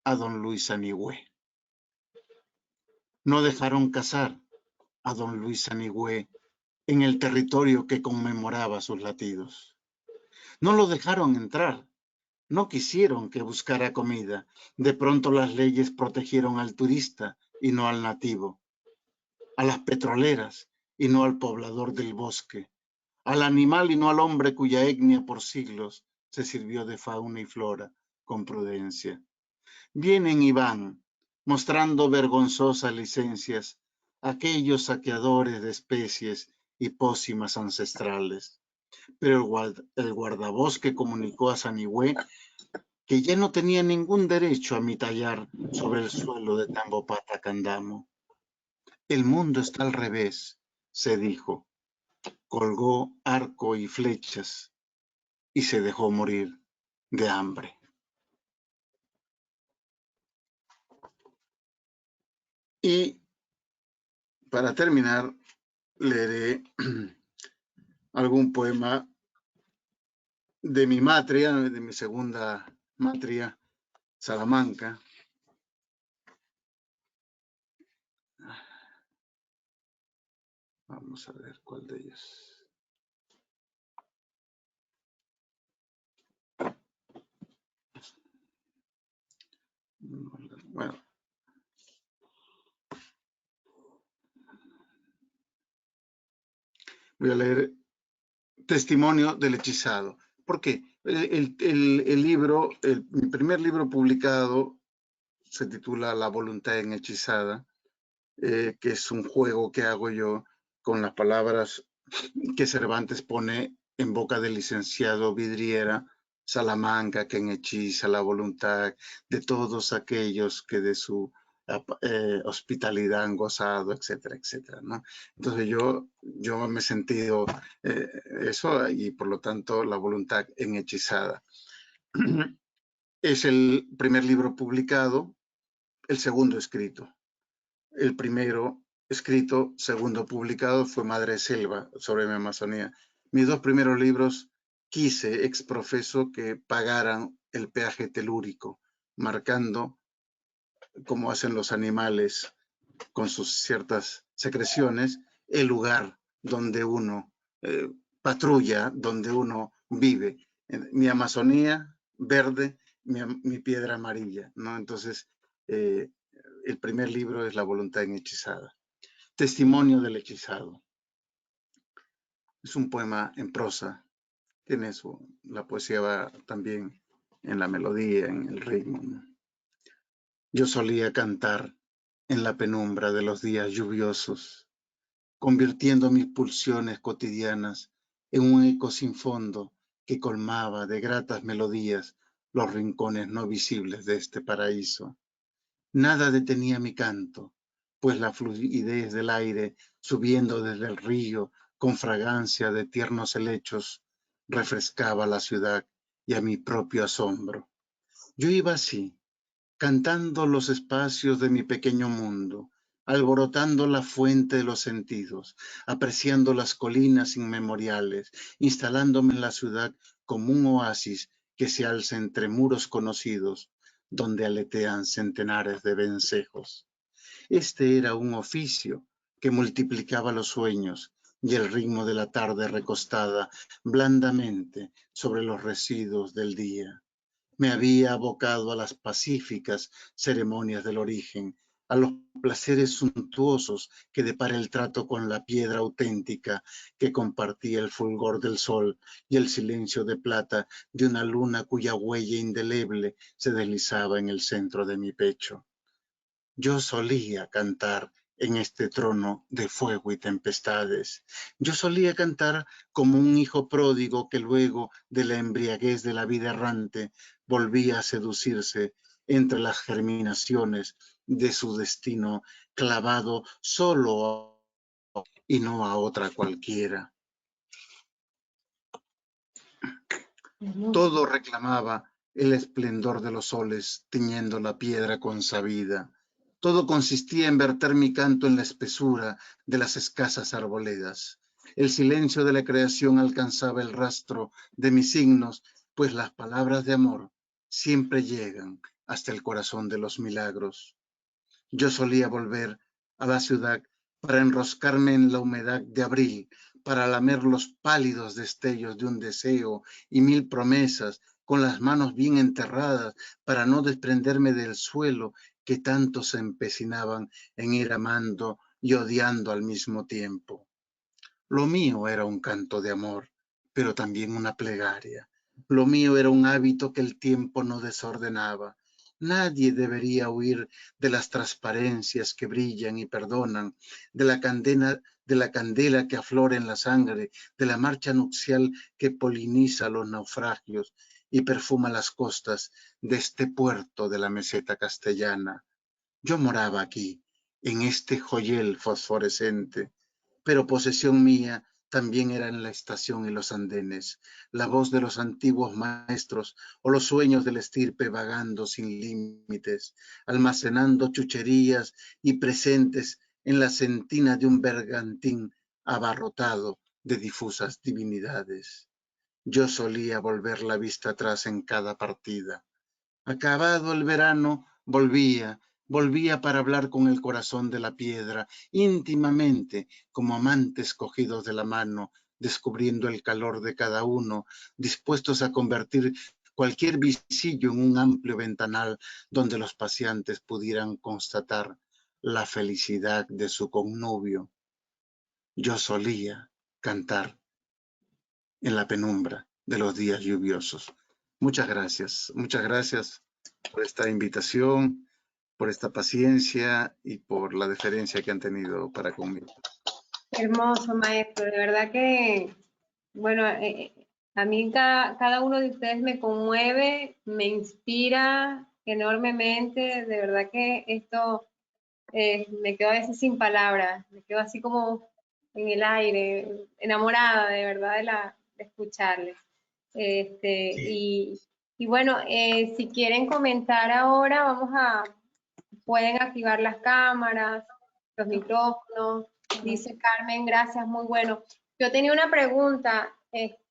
S3: a don Luis Anigüe. No dejaron cazar a don Luis Anigüe en el territorio que conmemoraba sus latidos. No lo dejaron entrar. No quisieron que buscara comida. De pronto las leyes protegieron al turista y no al nativo, a las petroleras y no al poblador del bosque, al animal y no al hombre cuya etnia por siglos se sirvió de fauna y flora con prudencia. Vienen y van, mostrando vergonzosas licencias, aquellos saqueadores de especies y pócimas ancestrales. Pero el guardabosque comunicó a Sanigüe que ya no tenía ningún derecho a mitallar sobre el suelo de Tambopata Candamo. El mundo está al revés, se dijo. Colgó arco y flechas y se dejó morir de hambre. Y para terminar, leeré algún poema de mi matria, de mi segunda matria, Salamanca. Vamos a ver cuál de ellos. Bueno. Voy a leer Testimonio del hechizado. ¿Por qué? El libro, mi primer libro publicado se titula La voluntad enhechizada, que es un juego que hago yo con las palabras que Cervantes pone en boca del licenciado Vidriera, Salamanca, que enhechiza la voluntad de todos aquellos que de su hospitalidad han gozado, etcétera, etcétera, ¿no? Entonces yo me he sentido eso y por lo tanto la voluntad enhechizada. Es el primer libro publicado, el segundo escrito. El primero escrito, segundo publicado, fue Madre Selva, sobre mi Amazonía. Mis 2 primeros libros quise ex profeso que pagaran el peaje telúrico, marcando, como hacen los animales con sus ciertas secreciones, el lugar donde uno patrulla, donde uno vive. Mi Amazonía verde, mi piedra amarilla, ¿no? Entonces, el primer libro es La voluntad enhechizada. Testimonio del hechizado. Es un poema en prosa. Tiene la poesía va también en la melodía, en el ritmo, ¿no? Yo solía cantar en la penumbra de los días lluviosos, convirtiendo mis pulsiones cotidianas en un eco sin fondo que colmaba de gratas melodías los rincones no visibles de este paraíso. Nada detenía mi canto, pues la fluidez del aire subiendo desde el río con fragancia de tiernos helechos refrescaba la ciudad y a mi propio asombro. Yo iba así, cantando los espacios de mi pequeño mundo, alborotando la fuente de los sentidos, apreciando las colinas inmemoriales, instalándome en la ciudad como un oasis que se alza entre muros conocidos, donde aletean centenares de vencejos. Este era un oficio que multiplicaba los sueños y el ritmo de la tarde recostada blandamente sobre los residuos del día. Me había abocado a las pacíficas ceremonias del origen, a los placeres suntuosos que depara el trato con la piedra auténtica que compartía el fulgor del sol y el silencio de plata de una luna cuya huella indeleble se deslizaba en el centro de mi pecho. Yo solía cantar en este trono de fuego y tempestades. Yo solía cantar como un hijo pródigo que luego de la embriaguez de la vida errante volvía a seducirse entre las germinaciones de su destino clavado solo y no a otra cualquiera. Todo reclamaba el esplendor de los soles tiñendo la piedra consabida. Todo consistía en verter mi canto en la espesura de las escasas arboledas. El silencio de la creación alcanzaba el rastro de mis signos, pues las palabras de amor siempre llegan hasta el corazón de los milagros. Yo solía volver a la ciudad para enroscarme en la humedad de abril, para lamer los pálidos destellos de un deseo y mil promesas, con las manos bien enterradas, para no desprenderme del suelo que tanto se empecinaban en ir amando y odiando al mismo tiempo. Lo mío era un canto de amor, pero también una plegaria. Lo mío era un hábito que el tiempo no desordenaba. Nadie debería huir de las transparencias que brillan y perdonan, de la candela que aflora en la sangre, de la marcha nupcial que poliniza los naufragios y perfuma las costas de este puerto de la meseta castellana. Yo moraba aquí, en este joyel fosforescente, pero posesión mía también era en la estación y los andenes, la voz de los antiguos maestros o los sueños del estirpe vagando sin límites, almacenando chucherías y presentes en la sentina de un bergantín abarrotado de difusas divinidades. Yo solía volver la vista atrás en cada partida. Acabado el verano, volvía para hablar con el corazón de la piedra, íntimamente, como amantes cogidos de la mano, descubriendo el calor de cada uno, dispuestos a convertir cualquier visillo en un amplio ventanal donde los paseantes pudieran constatar la felicidad de su connubio. Yo solía cantar en la penumbra de los días lluviosos. Muchas gracias por esta invitación, por esta paciencia y por la deferencia que han tenido para conmigo.
S2: Hermoso, maestro. De verdad que, bueno, a mí cada uno de ustedes me conmueve, me inspira enormemente. De verdad que esto me quedo a veces sin palabras, me quedo así como en el aire, enamorada de verdad de escucharles. Y bueno, si quieren comentar ahora, pueden activar las cámaras, los micrófonos. Dice Carmen, gracias, muy bueno. Yo tenía una pregunta,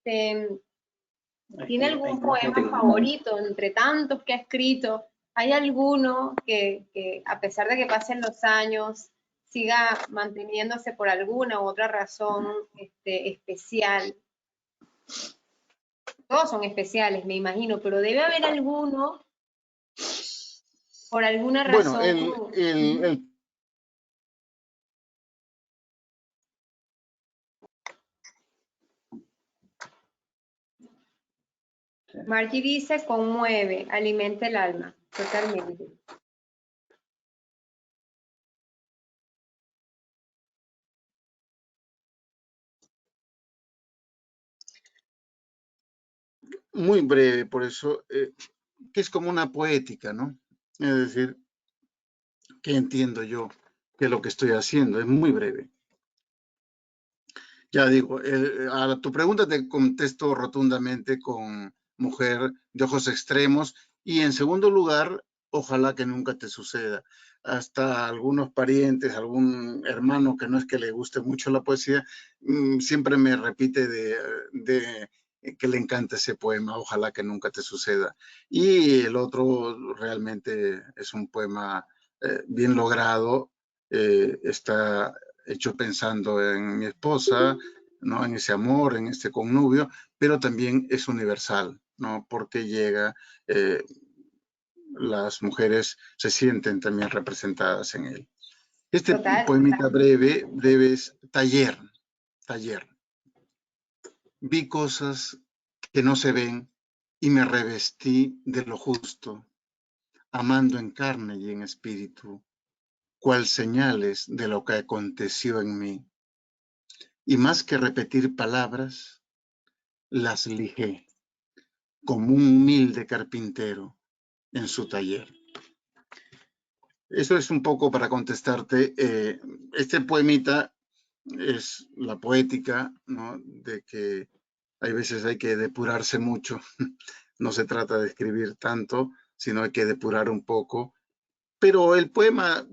S2: ¿tiene algún poema favorito entre tantos que ha escrito? ¿Hay alguno que a pesar de que pasen los años, siga manteniéndose por alguna u otra razón especial? Todos son especiales, me imagino, pero debe haber alguno por alguna razón.
S3: Bueno, el
S2: Margie dice, conmueve, alimenta el alma, totalmente.
S3: muy breve, por eso, que es como una poética, ¿no? Es decir, ¿qué entiendo yo que lo que estoy haciendo? Es muy breve. Ya digo, a tu pregunta te contesto rotundamente con mujer de ojos extremos. Y en segundo lugar, ojalá que nunca te suceda. Hasta algunos parientes, algún hermano que no es que le guste mucho la poesía, siempre me repite de que le encanta ese poema, ojalá que nunca te suceda. Y el otro realmente es un poema bien logrado, está hecho pensando en mi esposa, ¿no? En ese amor, en este connubio, pero también es universal, ¿no? Porque llega, las mujeres se sienten también representadas en él. Este
S2: Total.
S3: poemita breve es taller, taller. Vi cosas que no se ven y me revestí de lo justo, amando en carne y en espíritu, cual señales de lo que aconteció en mí. Y más que repetir palabras, las lijé, como un humilde carpintero en su taller. Eso es un poco para contestarte. Este poemita es la poética, ¿no? De que hay veces hay que depurarse mucho. No se trata de escribir tanto, sino hay que depurar un poco. Pero el poema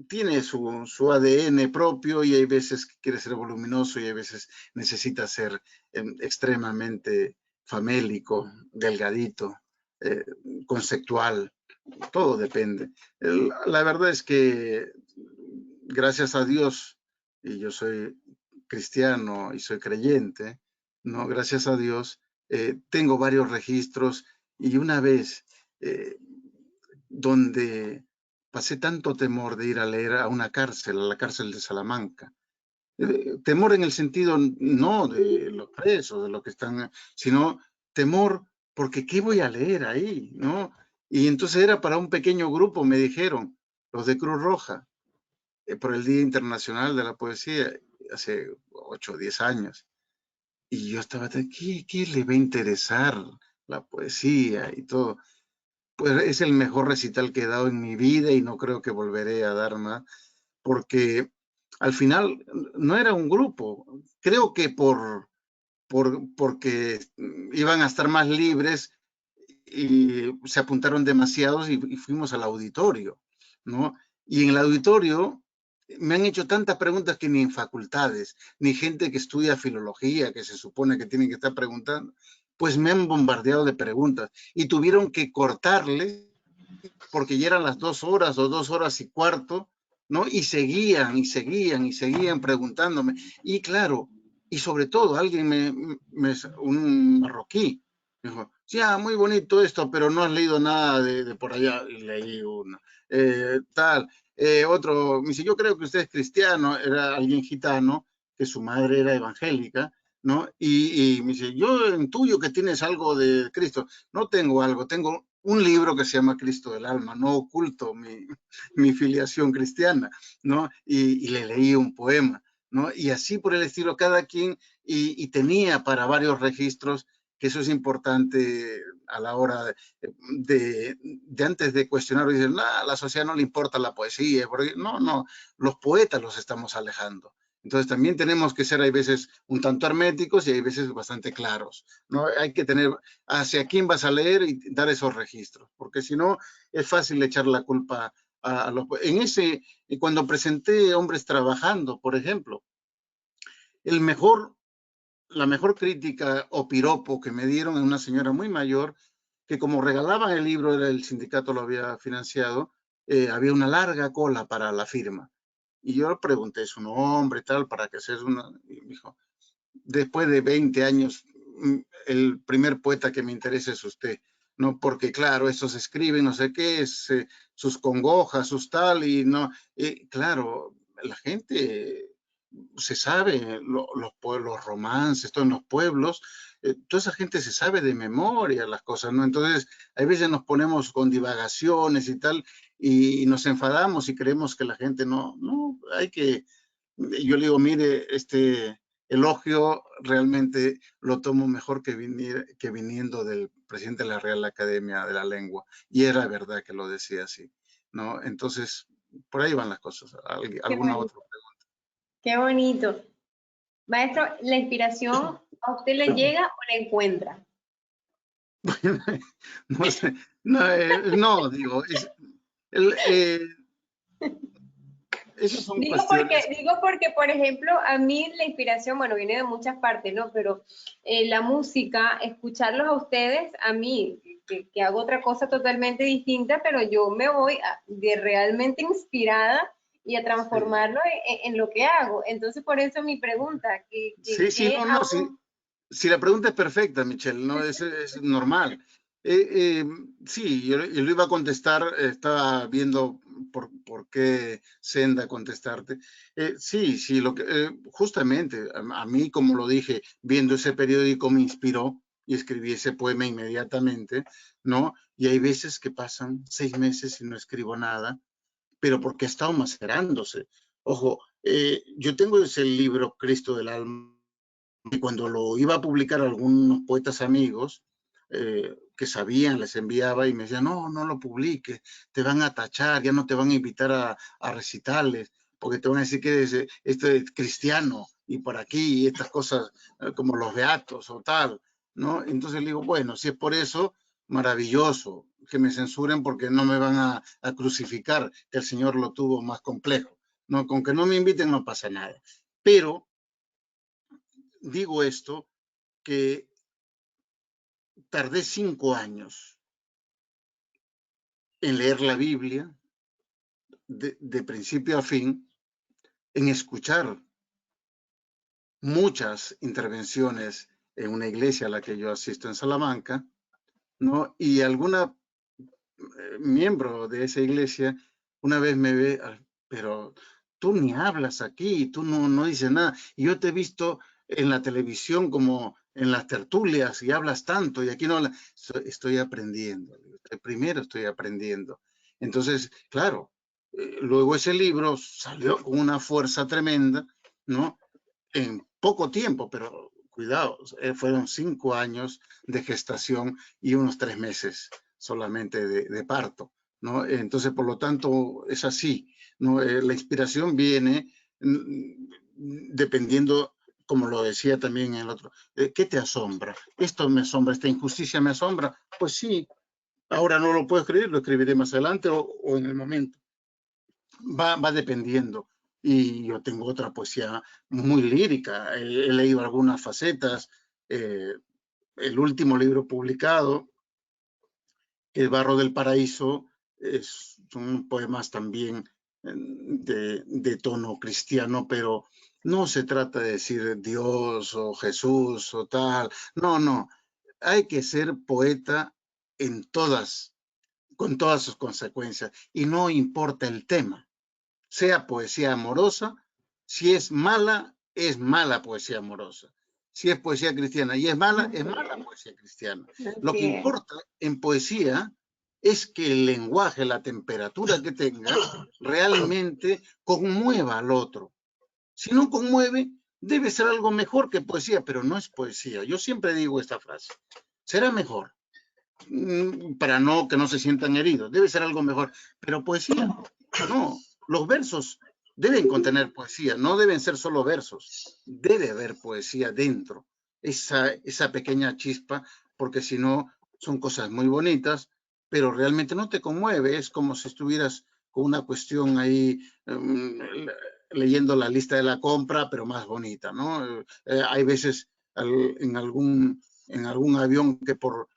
S3: tiene su ADN propio y hay veces que quiere ser voluminoso y hay veces necesita ser extremadamente famélico, delgadito, conceptual. Todo depende. La verdad es que gracias a Dios, y yo soy cristiano y soy creyente, ¿no? Gracias a Dios, tengo varios registros y una vez donde pasé tanto temor de ir a leer a una cárcel, a la cárcel de Salamanca. Temor en el sentido no de los presos, de lo que están, sino temor porque ¿qué voy a leer ahí? ¿No? Y entonces era para un pequeño grupo, me dijeron, los de Cruz Roja, por el Día Internacional de la Poesía, hace 8 o 10 años. Y yo estaba, ¿qué le va a interesar la poesía y todo? Pues es el mejor recital que he dado en mi vida y no creo que volveré a dar más, porque al final no era un grupo. Creo que porque iban a estar más libres y se apuntaron demasiados y fuimos al auditorio, ¿no? Y en el auditorio me han hecho tantas preguntas que ni en facultades, ni gente que estudia filología, que se supone que tienen que estar preguntando, pues me han bombardeado de preguntas y tuvieron que cortarle porque ya eran las 2 horas o 2 horas y cuarto, ¿no? Y seguían y seguían y seguían preguntándome. Y claro, y sobre todo alguien un marroquí, me dijo, ya, muy bonito esto, pero no has leído nada de por allá. Y leí una. Tal. Otro, me dice, yo creo que usted es cristiano, era alguien gitano, que su madre era evangélica, ¿no? Y me dice, yo intuyo que tienes algo de Cristo. No tengo algo, tengo un libro que se llama Cristo del Alma, no oculto mi filiación cristiana, ¿no? Y le leí un poema, ¿no? Y así por el estilo, cada quien, y tenía para varios registros, que eso es importante a la hora de antes de cuestionar, dicen, nah, a la sociedad no le importa la poesía, porque no, los poetas los estamos alejando. Entonces también tenemos que ser, hay veces, un tanto herméticos y hay veces bastante claros, ¿no? Hay que tener hacia quién vas a leer y dar esos registros, porque si no, es fácil echar la culpa a los... Cuando presenté Hombres Trabajando, por ejemplo, la mejor crítica o piropo que me dieron es una señora muy mayor que como regalaban el libro, el sindicato lo había financiado, había una larga cola para la firma. Y yo le pregunté su nombre, tal, para que sea una... Y me dijo, después de 20 años, el primer poeta que me interesa es usted, ¿no? Porque claro, estos escriben no sé qué, sus congojas, sus tal, y no, claro, la gente se sabe, los romances, todos los pueblos, toda esa gente se sabe de memoria las cosas, ¿no? Entonces, hay veces nos ponemos con divagaciones y tal, y nos enfadamos y creemos que la gente no, hay que, yo le digo, mire, este elogio realmente lo tomo mejor que viniendo del presidente de la Real Academia de la Lengua, y era verdad que lo decía así, ¿no? Entonces, por ahí van las cosas.
S2: Qué
S3: ¿Alguna
S2: bonito.
S3: otra pregunta?
S2: Qué bonito. Maestro, ¿la inspiración a usted le llega o la encuentra?
S3: No sé, no, digo, esas son cuestiones.
S2: Digo porque, por ejemplo, a mí la inspiración, bueno, viene de muchas partes, ¿no? Pero la música, escucharlos a ustedes, a mí, que hago otra cosa totalmente distinta, pero yo me voy de realmente inspirada y a
S3: Sí,
S2: transformarlo en lo que hago. Entonces, por eso mi pregunta,
S3: sí, sí,
S2: ¿qué
S3: no, no, sí.
S2: aún?
S3: Si la pregunta es perfecta, Michelle, no es normal. Sí, yo lo iba a contestar, estaba viendo por qué senda contestarte. Sí, sí, justamente a mí, como lo dije, viendo ese periódico me inspiró y escribí ese poema inmediatamente, ¿no? Y hay veces que pasan 6 meses y no escribo nada, pero porque ha estado macerándose. Ojo, yo tengo ese libro, Cristo del Alma, y cuando lo iba a publicar a algunos poetas amigos que sabían, les enviaba y me decían, no, no lo publiques, te van a tachar, ya no te van a invitar a recitales, porque te van a decir que esto es cristiano y por aquí y estas cosas como los beatos o tal, ¿no? Entonces le digo, bueno, si es por eso, maravilloso, que me censuren porque no me van a crucificar, que el Señor lo tuvo más complejo, ¿no? Con que no me inviten no pasa nada. Pero digo esto que tardé 5 años en leer la Biblia de principio a fin, en escuchar muchas intervenciones en una iglesia a la que yo asisto en Salamanca, ¿no? Y alguna miembro de esa iglesia una vez me ve, pero tú ni hablas aquí, tú no dices nada. Y yo te he visto en la televisión como en las tertulias y hablas tanto y aquí no hablas. Estoy aprendiendo. Primero estoy aprendiendo. Entonces, claro, luego ese libro salió con una fuerza tremenda, ¿no? En poco tiempo, pero cuidado, fueron 5 años de gestación y unos 3 meses solamente de parto, ¿no? Entonces, por lo tanto, es así, ¿no? La inspiración viene dependiendo, como lo decía también el otro, ¿qué te asombra? Esto me asombra, esta injusticia me asombra. Pues sí, ahora no lo puedo escribir, lo escribiré más adelante o en el momento. Va dependiendo. Y yo tengo otra poesía muy lírica, he leído algunas facetas. El último libro publicado, El barro del paraíso, son poemas también de tono cristiano, pero no se trata de decir Dios o Jesús o tal. No, no. Hay que ser poeta en con todas sus consecuencias, y no importa el tema, sea poesía amorosa, si es mala poesía amorosa. Si es poesía cristiana y es mala poesía cristiana. Lo que
S2: Así es.
S3: importa en poesía es que el lenguaje, la temperatura que tenga, realmente conmueva al otro. Si no conmueve, debe ser algo mejor que poesía, pero no es poesía. Yo siempre digo esta frase, será mejor, para no que no se sientan heridos, debe ser algo mejor, pero poesía, no, los versos deben contener poesía, no deben ser solo versos, debe haber poesía dentro, esa pequeña chispa, porque si no son cosas muy bonitas, pero realmente no te conmueve, es como si estuvieras con una cuestión ahí leyendo la lista de la compra, pero más bonita, ¿no? Hay veces en algún avión que por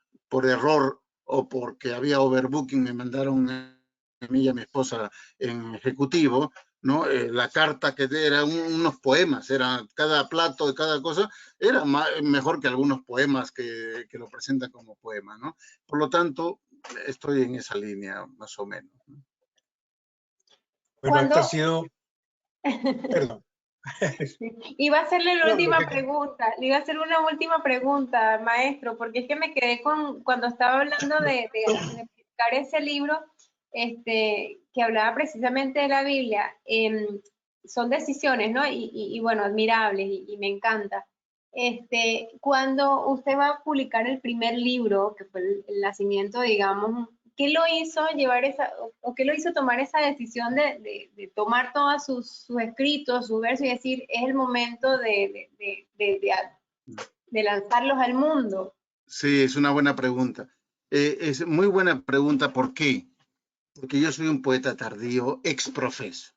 S3: error o porque había overbooking me mandaron a mí y a mi esposa en ejecutivo, ¿no? La carta que era unos poemas, era cada plato de cada cosa, era mejor que algunos poemas que lo presentan como poema, ¿no? Por lo tanto, estoy en esa línea, más o menos, ¿no?
S4: Bueno, esta ha
S2: Cuando,
S4: sido, perdón.
S2: iba a hacerle la
S4: No, lo
S2: última
S4: que,
S2: pregunta, le iba a hacer una última pregunta, maestro, porque es que me quedé cuando estaba hablando de publicar ese libro, que hablaba precisamente de la Biblia, son decisiones, ¿no? Y bueno, admirables, y me encanta. Cuando usted va a publicar el primer libro, que fue el nacimiento, digamos, ¿qué lo hizo llevar o qué lo hizo tomar esa decisión de tomar todos sus escritos, sus versos y decir, es el momento de lanzarlos al mundo?
S3: Sí, es una buena pregunta. Es muy buena pregunta. ¿Por qué? Porque yo soy un poeta tardío exprofeso.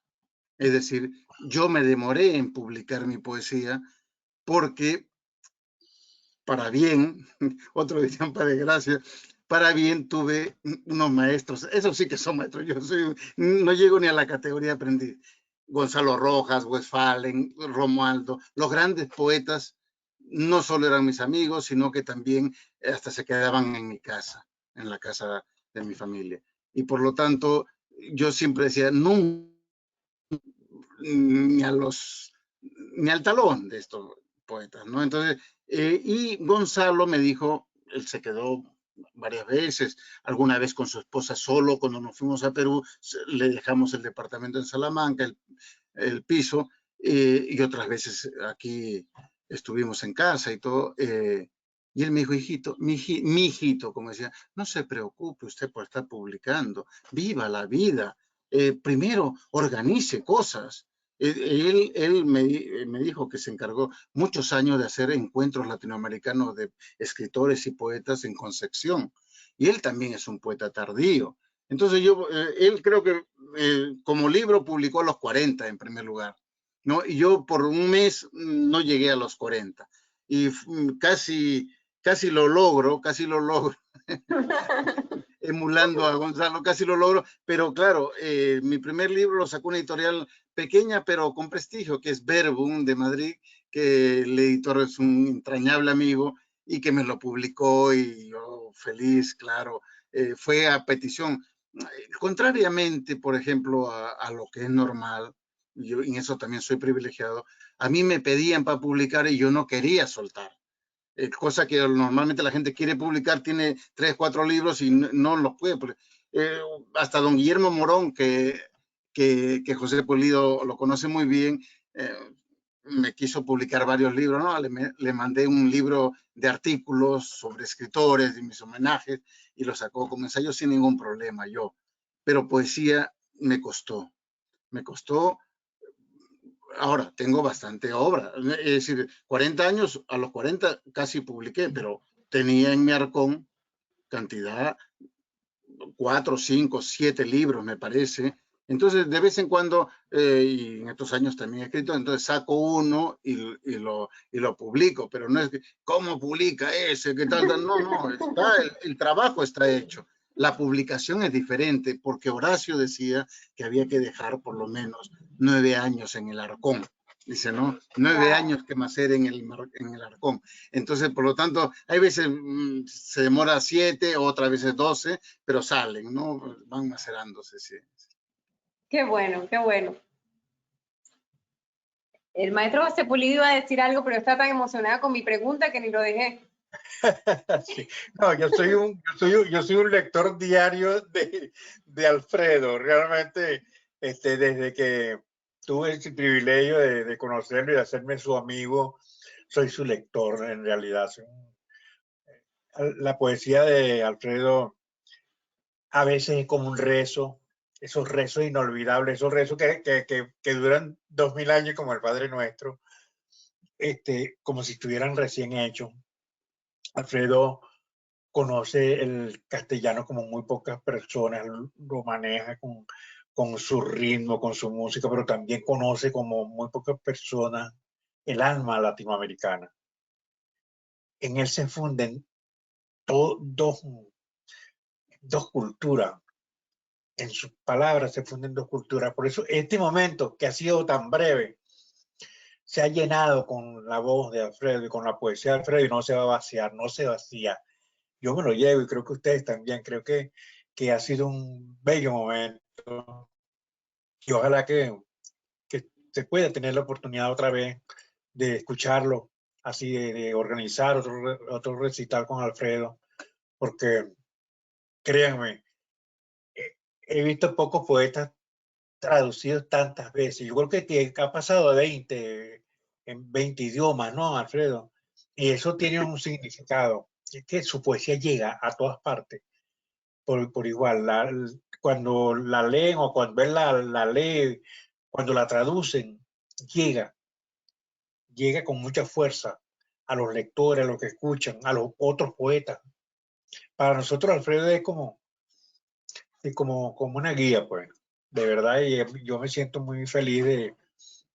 S3: Es decir, yo me demoré en publicar mi poesía porque, para bien, otro decían para desgracia, para bien tuve unos maestros, esos sí que son maestros, no llego ni a la categoría de aprendiz. Gonzalo Rojas, Westphalen, Romualdo, los grandes poetas no solo eran mis amigos, sino que también hasta se quedaban en mi casa, en la casa de mi familia. Y por lo tanto, yo siempre decía, nunca ni ni al talón de estos poetas, ¿no? Entonces, y Gonzalo me dijo, él se quedó varias veces, alguna vez con su esposa solo, cuando nos fuimos a Perú, le dejamos el departamento en Salamanca, el piso, y otras veces aquí estuvimos en casa y todo. Y él me dijo, hijito, mi hijito, como decía, no se preocupe usted por estar publicando, viva la vida. Primero, organice cosas. Él me dijo que se encargó muchos años de hacer encuentros latinoamericanos de escritores y poetas en Concepción. Y él también es un poeta tardío. Entonces él creo que como libro publicó a los 40 en primer lugar, ¿no? Y yo por un mes no llegué a los 40. Y casi lo logro, emulando a Gonzalo, casi lo logro, pero claro, mi primer libro lo sacó una editorial pequeña, pero con prestigio, que es Verbum de Madrid, que el editor es un entrañable amigo y que me lo publicó y yo feliz, claro, fue a petición. Contrariamente, por ejemplo, a lo que es normal, yo en eso también soy privilegiado, a mí me pedían para publicar y yo no quería soltar. Cosa que normalmente la gente quiere publicar, tiene 3, 4 libros y no los puede. Hasta don Guillermo Morón, que José Pulido lo conoce muy bien, me quiso publicar varios libros, ¿no? Le mandé un libro de artículos sobre escritores, de mis homenajes, y lo sacó como ensayo sin ningún problema yo. Pero poesía me costó. Ahora, tengo bastante obra. Es decir, 40 años, a los 40 casi publiqué, pero tenía en mi arcón cantidad, 4, 5, 7 libros, me parece. Entonces, de vez en cuando, y en estos años también he escrito, entonces saco uno y lo publico, pero no es que, ¿cómo publica ese? ¿Qué tal? No, el trabajo está hecho. La publicación es diferente, porque Horacio decía que había que dejar por lo menos 9 años en el arcón. Dice, ¿no? 9 años que maceren en el arcón. Entonces, por lo tanto, hay veces se demora 7, otras veces 12, pero salen, ¿no? Van macerándose, sí.
S2: Qué bueno, qué bueno. El maestro José Pulido iba a decir algo, pero está tan emocionada con mi pregunta que ni lo dejé.
S4: Sí. No, yo soy un lector diario de Alfredo. Realmente, desde que tuve el privilegio de conocerlo y de hacerme su amigo, soy su lector en realidad. La poesía de Alfredo a veces es como un rezo, esos rezos inolvidables, esos rezos que duran 2000 años como el Padre Nuestro, como si estuvieran recién hechos. Alfredo conoce el castellano como muy pocas personas, lo maneja con su ritmo, con su música, pero también conoce como muy pocas personas el alma latinoamericana. En él se funden dos culturas. En sus palabras se funden dos culturas. Por eso este momento, que ha sido tan breve, se ha llenado con la voz de Alfredo y con la poesía de Alfredo y no se va a vaciar, no se vacía. Yo me lo llevo y creo que ustedes también. Creo que ha sido un bello momento y ojalá que se pueda tener la oportunidad otra vez de escucharlo, así de organizar otro recital con Alfredo, porque créanme, he visto pocos poetas traducidos tantas veces. Yo creo que ha pasado de 20 en 20 idiomas, ¿no, Alfredo? Y eso tiene un significado, es que su poesía llega a todas partes por igual. Cuando la leen o cuando él la lee, cuando la traducen, llega con mucha fuerza a los lectores, a los que escuchan, a los otros poetas. Para nosotros Alfredo es como una guía, pues, de verdad, y yo me siento muy feliz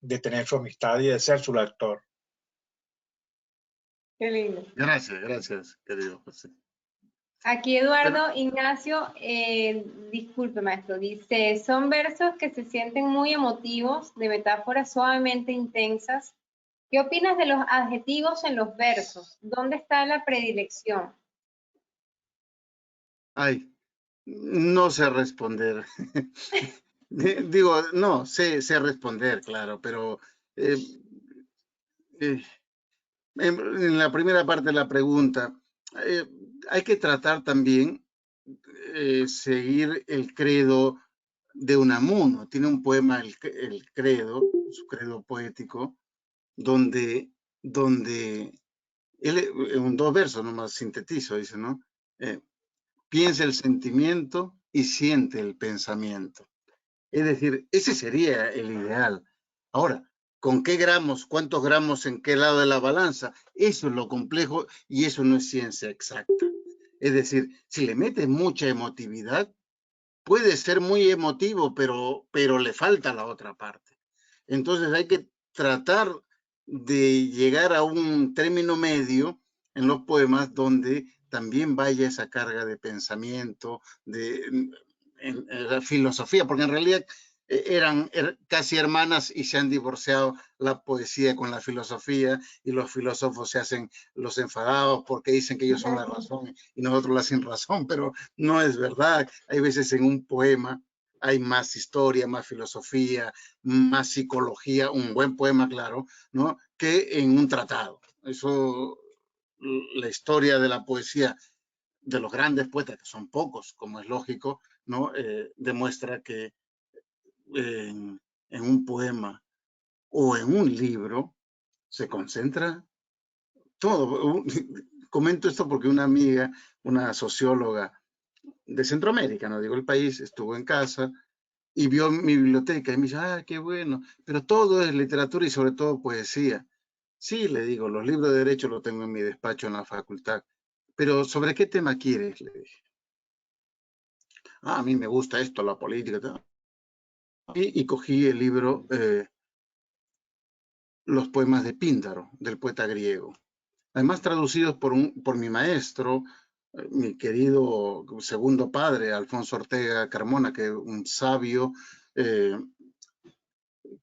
S4: de tener su amistad y de ser su lector.
S2: Qué lindo.
S3: Gracias, querido José.
S2: Aquí Eduardo Ignacio, disculpe maestro, dice, son versos que se sienten muy emotivos, de metáforas suavemente intensas. ¿Qué opinas de los adjetivos en los versos? ¿Dónde está la predilección?
S3: Ay, no sé responder. Digo, no, sé responder, claro, pero en la primera parte de la pregunta, hay que tratar también seguir el credo de Unamuno. Tiene un poema, el credo, su credo poético, donde él, en 2 versos nomás sintetizo, dice, ¿no? Piensa el sentimiento y siente el pensamiento. Es decir, ese sería el ideal. Ahora, ¿con qué gramos? ¿Cuántos gramos en qué lado de la balanza? Eso es lo complejo y eso no es ciencia exacta. Es decir, si le metes mucha emotividad, puede ser muy emotivo, pero le falta la otra parte. Entonces hay que tratar de llegar a un término medio en los poemas donde también vaya esa carga de pensamiento, de la filosofía, porque en realidad eran casi hermanas y se han divorciado la poesía con la filosofía y los filósofos se hacen los enfadados porque dicen que ellos son la razón y nosotros la sin razón, pero no es verdad. Hay veces en un poema hay más historia, más filosofía, más psicología, un buen poema, claro, ¿no? Que en un tratado. Eso, la historia de la poesía de los grandes poetas, que son pocos, como es lógico, ¿no? Demuestra que en un poema o en un libro se concentra todo. Comento esto porque una amiga, una socióloga de Centroamérica, no digo el país, estuvo en casa y vio mi biblioteca y me dice, ah, qué bueno, pero todo es literatura y sobre todo poesía. Sí, le digo, los libros de derecho los tengo en mi despacho en la facultad, pero ¿sobre qué tema quieres? Le dije. Ah, a mí me gusta esto, la política. Tal. Y cogí el libro Los poemas de Píndaro, del poeta griego. Además traducidos por mi maestro, mi querido segundo padre, Alfonso Ortega Carmona, que es un sabio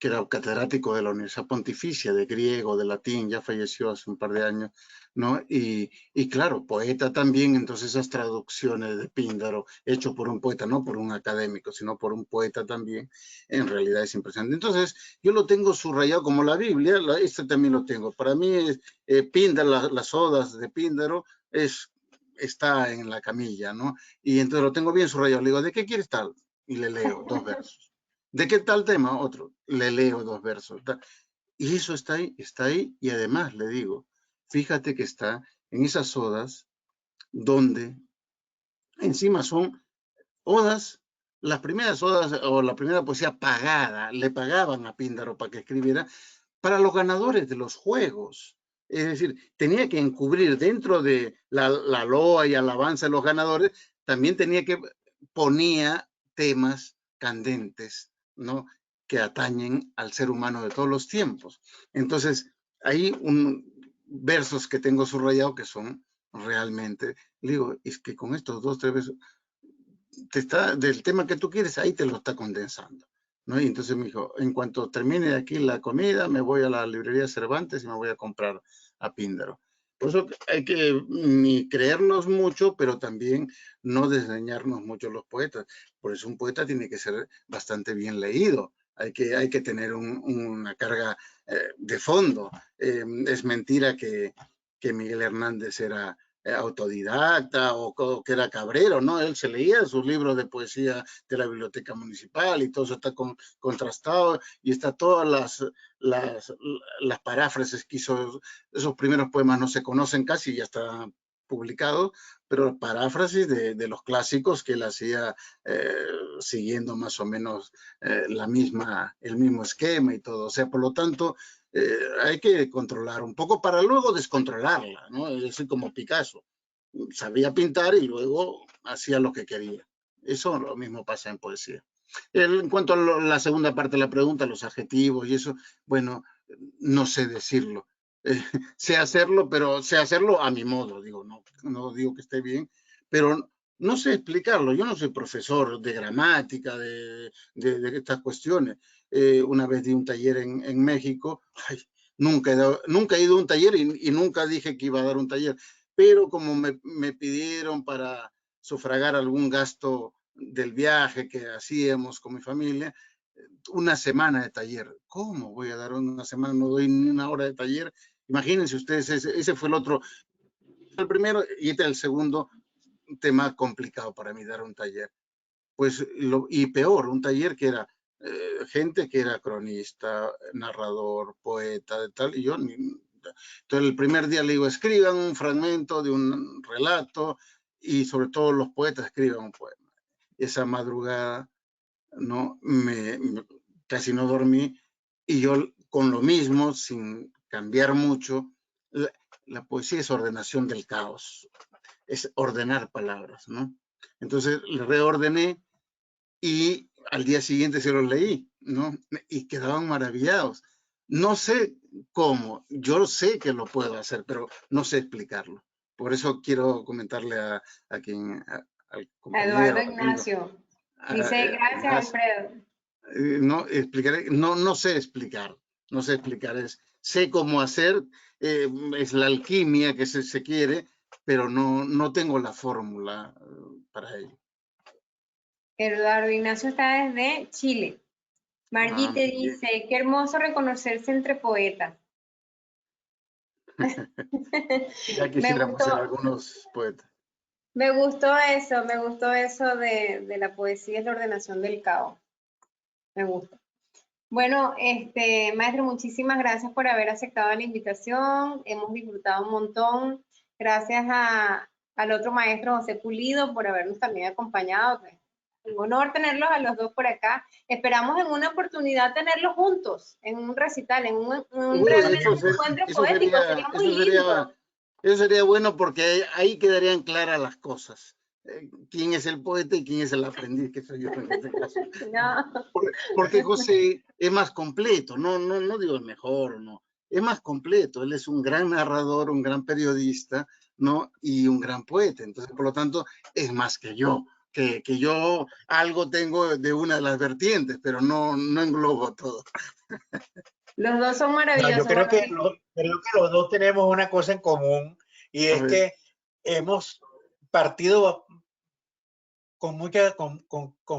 S3: que era catedrático de la Universidad Pontificia de griego, de latín, ya falleció hace un par de años, ¿no? Y claro, poeta también, entonces esas traducciones de Píndaro, hecho por un poeta, no por un académico, sino por un poeta también, en realidad es impresionante. Entonces, yo lo tengo subrayado como la Biblia, este también lo tengo. Para mí, Píndaro, las odas de Píndaro, está en la camilla, ¿no? Y entonces lo tengo bien subrayado. Le digo, ¿de qué quieres tal? Y le leo 2 versos. ¿De qué tal tema? Otro. Le leo 2 versos. Y eso está ahí, y además le digo, fíjate que está en esas odas donde encima son odas, las primeras odas o la primera poesía pagada, le pagaban a Píndaro para que escribiera, para los ganadores de los juegos. Es decir, tenía que encubrir dentro de la loa y alabanza de los ganadores, también ponía temas candentes, ¿no? Que atañen al ser humano de todos los tiempos. Entonces, hay versos que tengo subrayados que son realmente, digo, es que con estos 2, 3 versos, del tema que tú quieres, ahí te lo está condensando, ¿no? Y entonces me dijo, en cuanto termine aquí la comida, me voy a la librería Cervantes y me voy a comprar a Píndaro. Por eso hay que ni creernos mucho, pero también no desdeñarnos mucho los poetas. Por eso un poeta tiene que ser bastante bien leído. Hay que tener una carga de fondo. Es mentira que Miguel Hernández era autodidacta o que era cabrero, ¿no? Él se leía sus libros de poesía de la biblioteca municipal y todo eso está contrastado y está todas las paráfrasis que hizo. Esos primeros poemas no se conocen casi, ya está publicado, pero paráfrasis de los clásicos que él hacía siguiendo más o menos el mismo esquema y todo. O sea, por lo tanto, hay que controlar un poco para luego descontrolarla, ¿no? Es decir, como Picasso. Sabía pintar y luego hacía lo que quería. Eso lo mismo pasa en poesía. En cuanto a la segunda parte de la pregunta, los adjetivos y eso, bueno, no sé decirlo. Sé hacerlo, pero sé hacerlo a mi modo, digo, no digo que esté bien, pero no sé explicarlo. Yo no soy profesor de gramática, de estas cuestiones. Una vez di un taller en México, ay, nunca he ido a un taller y nunca dije que iba a dar un taller, pero como me pidieron para sufragar algún gasto del viaje que hacíamos con mi familia, una semana de taller. ¿Cómo voy a dar una semana? No doy ni una hora de taller. Imagínense ustedes, ese fue el primero y este es el segundo tema complicado para mí, dar un taller. Pues, y peor, un taller que era gente que era cronista, narrador, poeta, de tal, y yo entonces el primer día le digo, escriban un fragmento de un relato y sobre todo los poetas escriban un poema. Esa madrugada, ¿no? Casi no dormí y yo con lo mismo, sin cambiar mucho, la poesía es ordenación del caos, es ordenar palabras, ¿no? Entonces le reordené y al día siguiente se los leí, ¿no? Y quedaban maravillados. No sé cómo, yo sé que lo puedo hacer, pero no sé explicarlo. Por eso quiero comentarle a quien, al compañero,
S2: Eduardo Ignacio. Dice, gracias,
S3: Ignacio,
S2: Alfredo.
S3: no explicaré, no sé explicar, no sé explicar, sé cómo hacer, es la alquimia que se quiere, pero no tengo la fórmula para ello.
S2: Eduardo Ignacio está desde Chile. Margie te dice, qué hermoso reconocerse entre poetas.
S3: Ya quisiéramos ser algunos poetas.
S2: Me gustó eso de la poesía, es la ordenación del caos. Me gusta. Bueno, maestro, muchísimas gracias por haber aceptado la invitación. Hemos disfrutado un montón. Gracias al otro maestro, José Pulido, por habernos también acompañado. Un honor tenerlos a los dos por acá. Esperamos en una oportunidad tenerlos juntos, en un recital, en un realmente encuentro poético. Sería muy lindo.
S3: Eso sería bueno porque ahí quedarían claras las cosas. Quién es el poeta y quién es el aprendiz, que soy yo en este caso.
S2: No.
S3: Porque José es más completo, no digo el mejor, no. Es más completo, él es un gran narrador, un gran periodista, ¿no? Y un gran poeta. Entonces, por lo tanto, es más que yo. Que yo algo tengo de una de las vertientes, pero no englobo todo.
S2: Los dos son maravillosos.
S4: No, yo creo que los dos tenemos una cosa en común y es que hemos partido con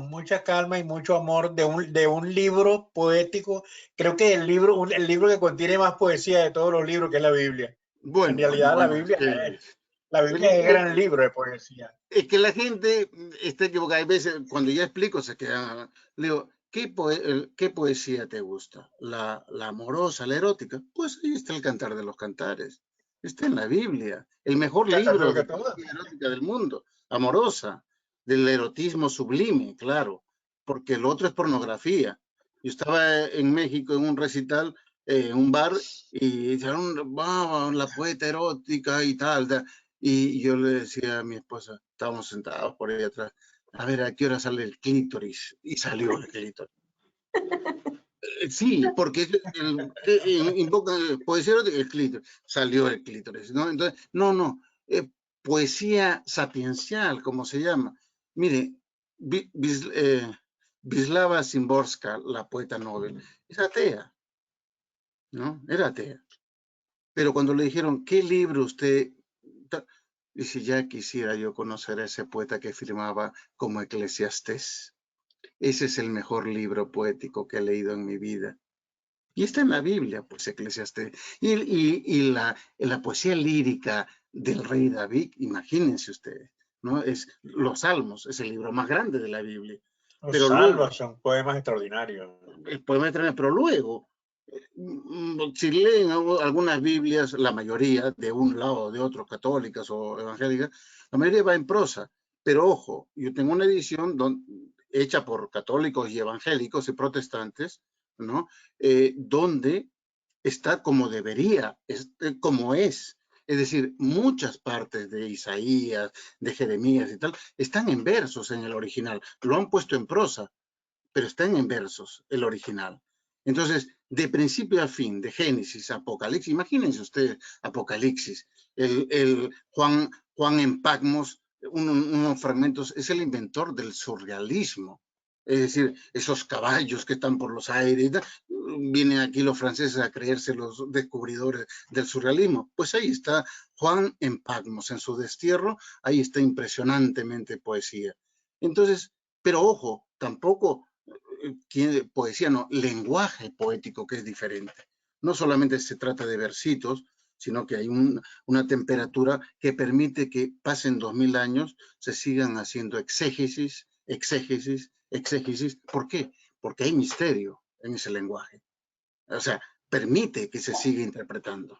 S4: mucha calma y mucho amor de un libro poético. Creo que el libro que contiene más poesía de todos los libros, que es la Biblia.
S3: Bueno,
S4: en realidad la Biblia es un gran libro de poesía.
S3: Es que la gente está equivocada. Hay veces, cuando yo explico, se queda. Le digo, ¿qué poesía te gusta? ¿La amorosa, la erótica? Pues ahí está el Cantar de los Cantares. Está en la Biblia. El mejor libro de poesía erótica del mundo. Amorosa. Del erotismo sublime, claro. Porque el otro es pornografía. Yo estaba en México en un recital, en un bar, y dijeron, wow, la poeta erótica y tal. Y yo le decía a mi esposa, estábamos sentados por ahí atrás, a ver, ¿a qué hora sale el clítoris? Y salió el clítoris. Sí, porque invoca poesía erótica, el clítoris, salió el clítoris, ¿no? Entonces, poesía sapiencial, como se llama. Mire, Wisława Szymborska, la poeta Nobel, es atea, ¿no? Era atea. Pero cuando le dijeron, ¿qué libro usted...? Dice, ya quisiera yo conocer a ese poeta que firmaba como Eclesiastés. Ese es el mejor libro poético que he leído en mi vida. Y está en la Biblia, pues Eclesiastés. Y la poesía lírica del rey David, imagínense ustedes, ¿no? Es los Salmos, es el libro más grande de la Biblia.
S4: Los Salmos son poemas extraordinarios.
S3: Poemas extraordinarios, pero luego, si leen algunas Biblias, la mayoría, de un lado o de otro, católicas o evangélicas, la mayoría va en prosa. Pero ojo, yo tengo una edición hecha por católicos y evangélicos y protestantes, ¿no? Donde está como debería, como es. Es decir, muchas partes de Isaías, de Jeremías y tal, están en versos en el original. Lo han puesto en prosa, pero están en versos el original. Entonces, de principio a fin, de Génesis, Apocalipsis, imagínense ustedes Apocalipsis, el Juan en Patmos, unos fragmentos, es el inventor del surrealismo. Es decir, esos caballos que están por los aires, vienen aquí los franceses a creerse los descubridores del surrealismo. Pues ahí está Juan en Patmos, en su destierro, ahí está impresionantemente poesía. Entonces, pero ojo, tampoco poesía, no, lenguaje poético, que es diferente. No solamente se trata de versitos, sino que hay una temperatura que permite que pasen 2000 años, se sigan haciendo exégesis, exégesis, exégesis. ¿Por qué? Porque hay misterio en ese lenguaje. O sea, permite que se siga interpretando,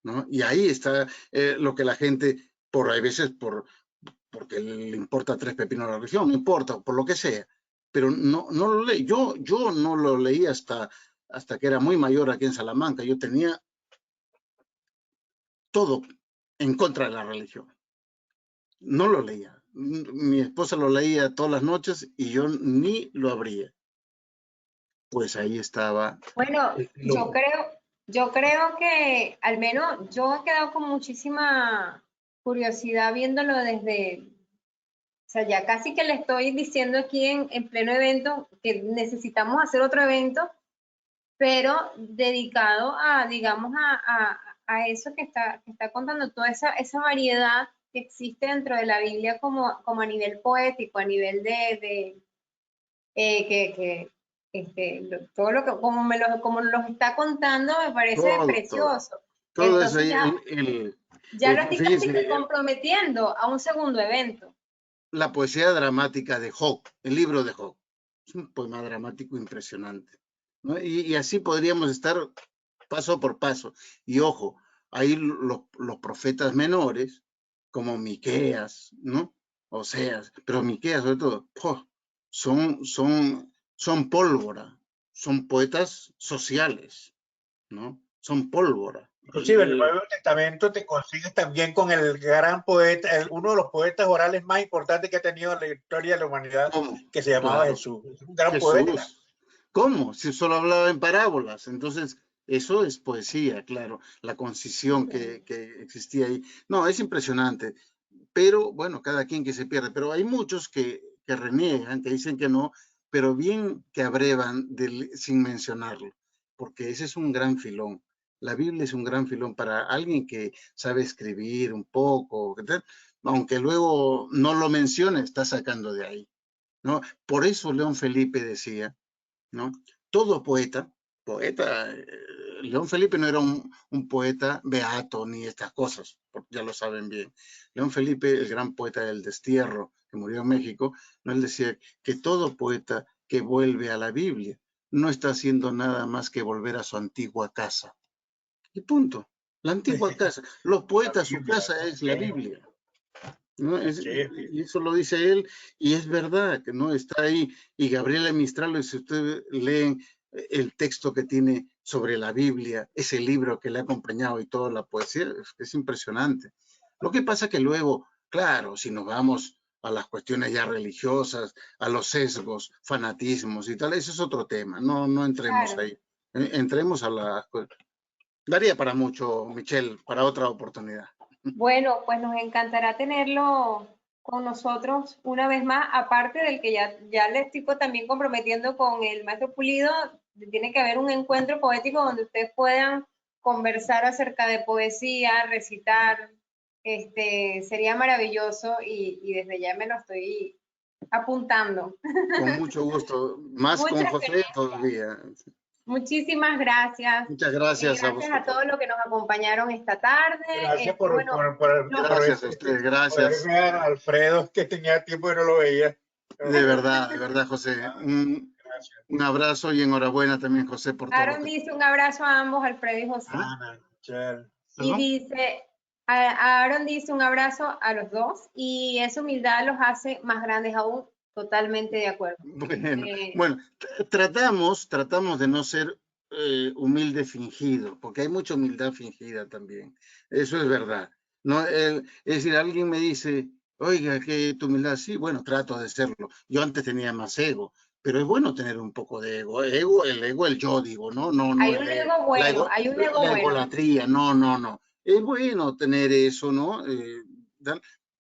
S3: ¿no? Y ahí está lo que la gente, hay veces porque le importa tres pepinos a la religión, no importa, por lo que sea, pero no lo leí. Yo no lo leí hasta que era muy mayor aquí en Salamanca. Yo tenía todo en contra de la religión. No lo leía. Mi esposa lo leía todas las noches y yo ni lo abría. Pues ahí estaba.
S2: Bueno, yo creo que al menos yo he quedado con muchísima curiosidad viéndolo desde, o sea, ya casi que le estoy diciendo aquí en pleno evento que necesitamos hacer otro evento, pero dedicado a, digamos, a eso que está contando, toda esa variedad que existe dentro de la Biblia como a nivel poético, a nivel todo lo que, como los está contando, me parece precioso.
S3: Todo eso.
S2: Entonces ya lo estoy casi que comprometiendo a un segundo evento.
S3: La poesía dramática de Job, el libro de Job. Es un poema dramático impresionante, ¿no? Y así podríamos estar paso por paso. Y ojo, ahí los profetas menores, como Miqueas, ¿no? Oseas, pero Miqueas sobre todo, son pólvora, son poetas sociales, ¿no? Son pólvora.
S4: Inclusive en el Nuevo Testamento te consigues también con el gran poeta, uno de los poetas orales más importantes que ha tenido la historia de la humanidad, que se llamaba Jesús. Un gran poeta.
S3: ¿Cómo? Si solo hablaba en parábolas. Entonces, eso es poesía, claro, la concisión que existía ahí. No, es impresionante. Pero, bueno, cada quien que se pierde. Pero hay muchos que reniegan, que dicen que no, pero bien que abrevan sin mencionarlo, porque ese es un gran filón. La Biblia es un gran filón para alguien que sabe escribir un poco, aunque luego no lo mencione, está sacando de ahí, ¿no? Por eso León Felipe decía, ¿no? Todo poeta, León Felipe no era un poeta beato ni estas cosas, porque ya lo saben bien. León Felipe, el gran poeta del destierro, que murió en México, ¿no? Él decía que todo poeta que vuelve a la Biblia no está haciendo nada más que volver a su antigua casa. Y punto. La antigua casa. Los poetas, su casa es la Biblia, ¿no? Y eso lo dice él, y es verdad que no está ahí. Y Gabriela Mistral, si ustedes leen el texto que tiene sobre la Biblia, ese libro que le ha acompañado y toda la poesía, es impresionante. Lo que pasa que luego, claro, si nos vamos a las cuestiones ya religiosas, a los sesgos, fanatismos y tal, ese es otro tema, no entremos ahí. Entremos a la... Daría para mucho, Michelle, para otra oportunidad.
S2: Bueno, pues nos encantará tenerlo con nosotros una vez más, aparte del que ya le estoy también comprometiendo con el maestro Pulido, tiene que haber un encuentro poético donde ustedes puedan conversar acerca de poesía, recitar, sería maravilloso y desde ya me lo estoy apuntando.
S3: Con mucho gusto, más con José todavía.
S2: Muchísimas gracias.
S3: Muchas gracias a vosotros.
S2: Gracias a todos los que nos acompañaron esta tarde.
S4: Gracias
S3: gracias a ustedes, gracias.
S4: A Alfredo, que tenía tiempo y no lo veía.
S3: De verdad, José. Un abrazo y enhorabuena también, José, por todo.
S2: Aaron dice un abrazo a ambos, Alfredo y José. Y dice, Aaron dice un abrazo a los dos y esa humildad los hace más grandes aún. Totalmente de acuerdo.
S3: Bueno, tratamos de no ser humilde fingido, porque hay mucha humildad fingida también. Eso es verdad. No, es decir, alguien me dice, oiga, que tu humildad, sí, bueno, trato de serlo. Yo antes tenía más ego, pero es bueno tener un poco de ego. El ego, el yo digo, ¿no? No,
S2: Hay
S3: no,
S2: un ego bueno, hay un ego
S3: la
S2: bueno.
S3: egolatría, no, no, no. Es bueno tener eso, ¿no?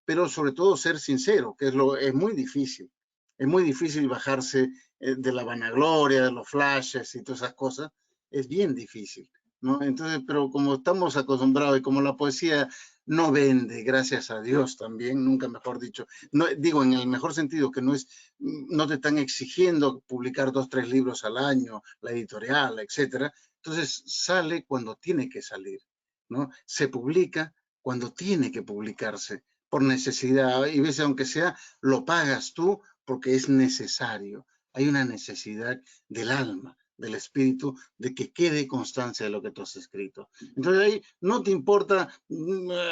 S3: Pero sobre todo ser sincero, que es muy difícil. Es muy difícil bajarse de la vanagloria, de los flashes y todas esas cosas. Es bien difícil, ¿no? Entonces, pero como estamos acostumbrados y como la poesía no vende, gracias a Dios también, nunca mejor dicho, no, digo en el mejor sentido, que no te están exigiendo publicar 2, 3 libros al año, la editorial, etcétera. Entonces sale cuando tiene que salir, ¿no? Se publica cuando tiene que publicarse por necesidad, y veces aunque sea, lo pagas tú porque es necesario. Hay una necesidad del alma, del espíritu, de que quede constancia de lo que tú has escrito. Entonces ahí no te importa,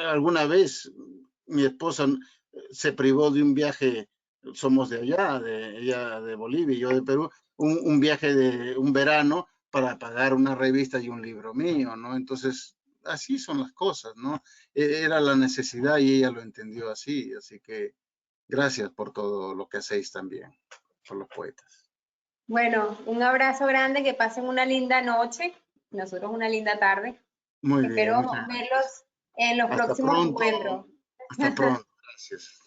S3: alguna vez mi esposa se privó de un viaje, somos de allá, ella de Bolivia y yo de Perú, un viaje de un verano para pagar una revista y un libro mío, ¿no? Entonces, así son las cosas, ¿no? Era la necesidad y ella lo entendió así, así que gracias por todo lo que hacéis también, por los poetas.
S2: Bueno, un abrazo grande, que pasen una linda noche, nosotros una linda tarde.
S3: Muy bien,
S2: Espero
S3: muchas gracias.
S2: verlos en los
S3: Hasta
S2: próximos
S3: pronto.
S2: encuentros.
S3: Hasta pronto. Gracias.